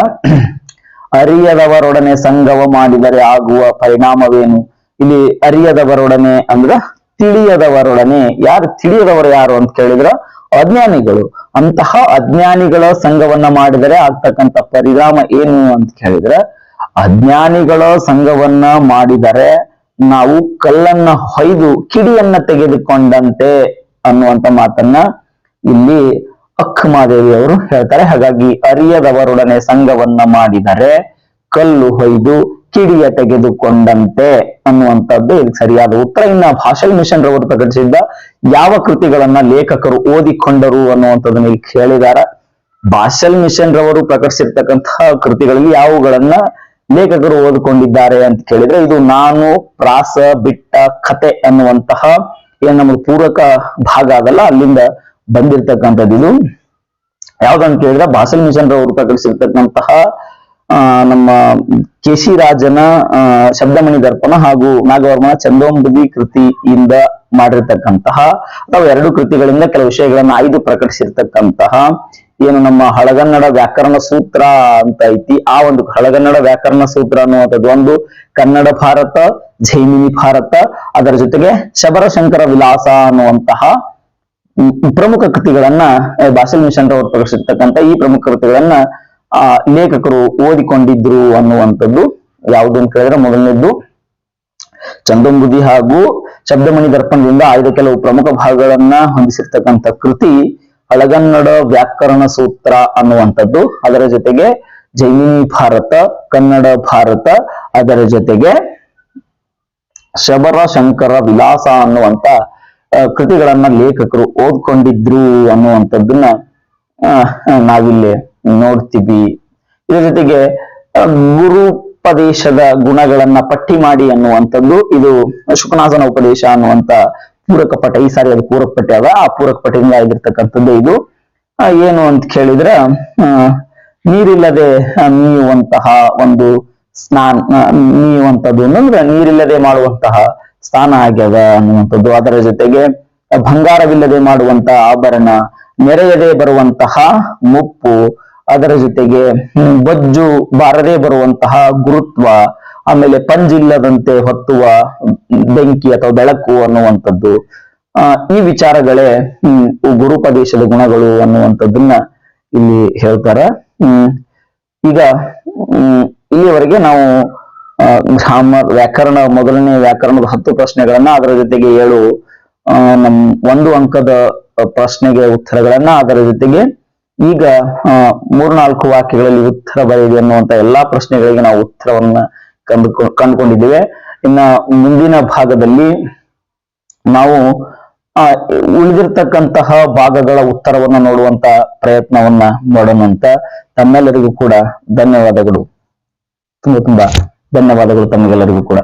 ಅರಿಯದವರೊಡನೆ ಸಂಗವ ಮಾಡಿದರೆ ಆಗುವ ಪರಿಣಾಮವೇನು? ಇಲ್ಲಿ ಅರಿಯದವರೊಡನೆ ಅಂದ್ರ ತಿಳಿಯದವರೊಡನೆ. ಯಾರು ತಿಳಿಯದವರು ಯಾರು ಅಂತ ಕೇಳಿದ್ರ ಅಜ್ಞಾನಿಗಳು. ಅಂತಹ ಅಜ್ಞಾನಿಗಳ ಸಂಘವನ್ನ ಮಾಡಿದರೆ ಆಗ್ತಕ್ಕಂಥ ಪರಿಣಾಮ ಏನು ಅಂತ ಕೇಳಿದ್ರೆ, ಅಜ್ಞಾನಿಗಳ ಸಂಘವನ್ನ ಮಾಡಿದರೆ ನಾವು ಕಲ್ಲನ್ನ ಹೊಯ್ದು ಕಿಡಿಯನ್ನ ತೆಗೆದುಕೊಂಡಂತೆ ಅನ್ನುವಂತ ಮಾತನ್ನ ಇಲ್ಲಿ ಅಕ್ಕಮಾದೇವಿ ಅವರು ಹೇಳ್ತಾರೆ. ಹಾಗಾಗಿ ಅರಿಯದವರೊಡನೆ ಸಂಘವನ್ನ ಮಾಡಿದರೆ ಕಲ್ಲು ಹೊಯ್ದು ಕಿಡಿಯ ತೆಗೆದುಕೊಂಡಂತೆ ಅನ್ನುವಂಥದ್ದು ಇದಕ್ಕೆ ಸರಿಯಾದ ಉತ್ತರ. ಇನ್ನ ಭಾಷಲ್ ಮಿಷನ್ ರವರು ಪ್ರಕಟಿಸಿದ್ದ ಯಾವ ಕೃತಿಗಳನ್ನ ಲೇಖಕರು ಓದಿಕೊಂಡರು ಅನ್ನುವಂಥದ್ದನ್ನ ಇಲ್ಲಿ ಕೇಳಿದಾರ. ಭಾಷಲ್ ಮಿಷನ್ ರವರು ಪ್ರಕಟಿಸಿರ್ತಕ್ಕಂತಹ ಕೃತಿಗಳಲ್ಲಿ ಯಾವುಗಳನ್ನ ಲೇಖಕರು ಓದಿಕೊಂಡಿದ್ದಾರೆ ಅಂತ ಕೇಳಿದ್ರೆ, ಇದು ನಾನು ಪ್ರಾಸ ಬಿಟ್ಟ ಕತೆ ಅನ್ನುವಂತಹ ಏನ್ ನಮಗೆ ಪೂರಕ ಭಾಗ ಅದಲ್ಲ, ಅಲ್ಲಿಂದ ಬಂದಿರ್ತಕ್ಕಂಥದ್ದು. ಇದು ಯಾವ್ದಂತ ಕೇಳಿದ್ರೆ ಭಾಷಲ್ ಮಿಷನ್ ರವರು ಪ್ರಕಟಿಸಿರ್ತಕ್ಕಂತಹ ನಮ್ಮ ಕೆ.ಸಿ. ರಾಜನ ಶಬ್ದಮಣಿ ದರ್ಪಣ ಹಾಗೂ ನಾಗವರ್ಮನ ಚಂದೋಂಬುದಿ ಕೃತಿಯಿಂದ ಮಾಡಿರ್ತಕ್ಕಂತಹ ಅಥವಾ ಎರಡು ಕೃತಿಗಳಿಂದ ಕೆಲವು ವಿಷಯಗಳನ್ನ ಆಯ್ದು ಪ್ರಕಟಿಸಿರ್ತಕ್ಕಂತಹ ಏನು ನಮ್ಮ ಹಳಗನ್ನಡ ವ್ಯಾಕರಣ ಸೂತ್ರ ಅಂತ ಐತಿ. ಆ ಒಂದು ಹಳಗನ್ನಡ ವ್ಯಾಕರಣ ಸೂತ್ರ ಅನ್ನುವಂಥದ್ದು ಒಂದು, ಕನ್ನಡ ಭಾರತ, ಜೈಮಿನಿ ಭಾರತ, ಅದರ ಜೊತೆಗೆ ಶಬರಶಂಕರ ವಿಲಾಸ ಅನ್ನುವಂತಹ ಪ್ರಮುಖ ಕೃತಿಗಳನ್ನ ಭಾಷಲ್ ಮಿಷನ್ ರವರು ಪ್ರಕಟಿಸಿರ್ತಕ್ಕಂಥ ಈ ಪ್ರಮುಖ ಕೃತಿಗಳನ್ನ ಲೇಖಕರು ಓದಿಕೊಂಡಿದ್ರು ಅನ್ನುವಂಥದ್ದು ಯಾವುದು ಅಂತ ಕೇಳಿದ್ರೆ, ಮೊದಲನೇದ್ದು ಚಂದೋಂಬುದಿ ಹಾಗೂ ಶಬ್ದಮಣಿ ದರ್ಪಣದಿಂದ ಆಯ್ದ ಕೆಲವು ಪ್ರಮುಖ ಭಾಗಗಳನ್ನ ಹೊಂದಿಸಿರ್ತಕ್ಕಂಥ ಕೃತಿ ಹಳಗನ್ನಡ ವ್ಯಾಕರಣ ಸೂತ್ರ ಅನ್ನುವಂಥದ್ದು. ಅದರ ಜೊತೆಗೆ ಜೈಮಿನಿ ಭಾರತ, ಕನ್ನಡ ಭಾರತ, ಅದರ ಜೊತೆಗೆ ಶಬರಶಂಕರ ವಿಲಾಸ ಅನ್ನುವಂತ ಕೃತಿಗಳನ್ನ ಲೇಖಕರು ಓದ್ಕೊಂಡಿದ್ರು ಅನ್ನುವಂಥದ್ದನ್ನ ನಾವಿಲ್ಲಿ ನೋಡ್ತೀವಿ. ಇದರ ಜೊತೆಗೆ ಗುರುಪದೇಶದ ಗುಣಗಳನ್ನ ಪಟ್ಟಿ ಮಾಡಿ ಅನ್ನುವಂಥದ್ದು, ಇದು ಶುಕನಾಸನ ಉಪದೇಶ ಅನ್ನುವಂತ ಪೂರಕ ಪಠ. ಈ ಸಾರಿ ಅದು ಪೂರಕ ಪಠ್ಯ ಅದ, ಆ ಪೂರಕ ಪಠ್ಯದಿಂದ ಆಗಿರ್ತಕ್ಕಂಥದ್ದು ಇದು. ಏನು ಅಂತ ಕೇಳಿದ್ರೆ, ನೀರಿಲ್ಲದೆ ಮೀಯುವಂತಹ ಒಂದು ಮೀಯುವಂಥದ್ದು ಅಂದ್ರೆ ನೀರಿಲ್ಲದೆ ಮಾಡುವಂತಹ ಸ್ನಾನ ಆಗ್ಯದ ಅನ್ನುವಂಥದ್ದು. ಅದರ ಜೊತೆಗೆ ಬಂಗಾರವಿಲ್ಲದೆ ಮಾಡುವಂತಹ ಆಭರಣ, ನೆರೆಯದೆ ಬರುವಂತಹ ಮುಪ್ಪು, ಅದರ ಜೊತೆಗೆ ಬೊಜ್ಜು ಬಾರದೆ ಬರುವಂತಹ ಗುರುತ್ವ, ಆಮೇಲೆ ಪಂಜಿಲ್ಲದಂತೆ ಹೊತ್ತುವ ಬೆಂಕಿ ಅಥವಾ ಬೆಳಕು ಅನ್ನುವಂಥದ್ದು. ಈ ವಿಚಾರಗಳೇ ಗುರುಪದೇಶದ ಗುಣಗಳು ಅನ್ನುವಂಥದ್ದನ್ನ ಇಲ್ಲಿ ಹೇಳ್ತಾರೆ. ಈಗ ಇಲ್ಲಿವರೆಗೆ ನಾವು ಗ್ರಾಮರ್ ವ್ಯಾಕರಣ ಮೊದಲನೇ ವ್ಯಾಕರಣದ 10 ಪ್ರಶ್ನೆಗಳನ್ನ, ಅದರ ಜೊತೆಗೆ 7 1 ಅಂಕದ ಪ್ರಶ್ನೆಗೆ ಉತ್ತರಗಳನ್ನ, ಅದರ ಜೊತೆಗೆ ಈಗ 3-4 ವಾಕ್ಯಗಳಲ್ಲಿ ಉತ್ತರ ಬರೆಯಿರಿ ಅನ್ನುವಂತ ಎಲ್ಲಾ ಪ್ರಶ್ನೆಗಳಿಗೆ ನಾವು ಉತ್ತರವನ್ನ ಕಂಡುಕೊಂಡಿದ್ದೇವೆ. ಇನ್ನ ಮುಂದಿನ ಭಾಗದಲ್ಲಿ ನಾವು ಉಳಿದಿರ್ತಕ್ಕಂತಹ ಭಾಗಗಳ ಉತ್ತರವನ್ನ ನೋಡುವಂತ ಪ್ರಯತ್ನವನ್ನ ಮಾಡೋಣಂತ. ತಮ್ಮೆಲ್ಲರಿಗೂ ಕೂಡ ಧನ್ಯವಾದಗಳು, ತುಂಬಾ ಧನ್ಯವಾದಗಳು ತಮಗೆಲ್ಲರಿಗೂ ಕೂಡ.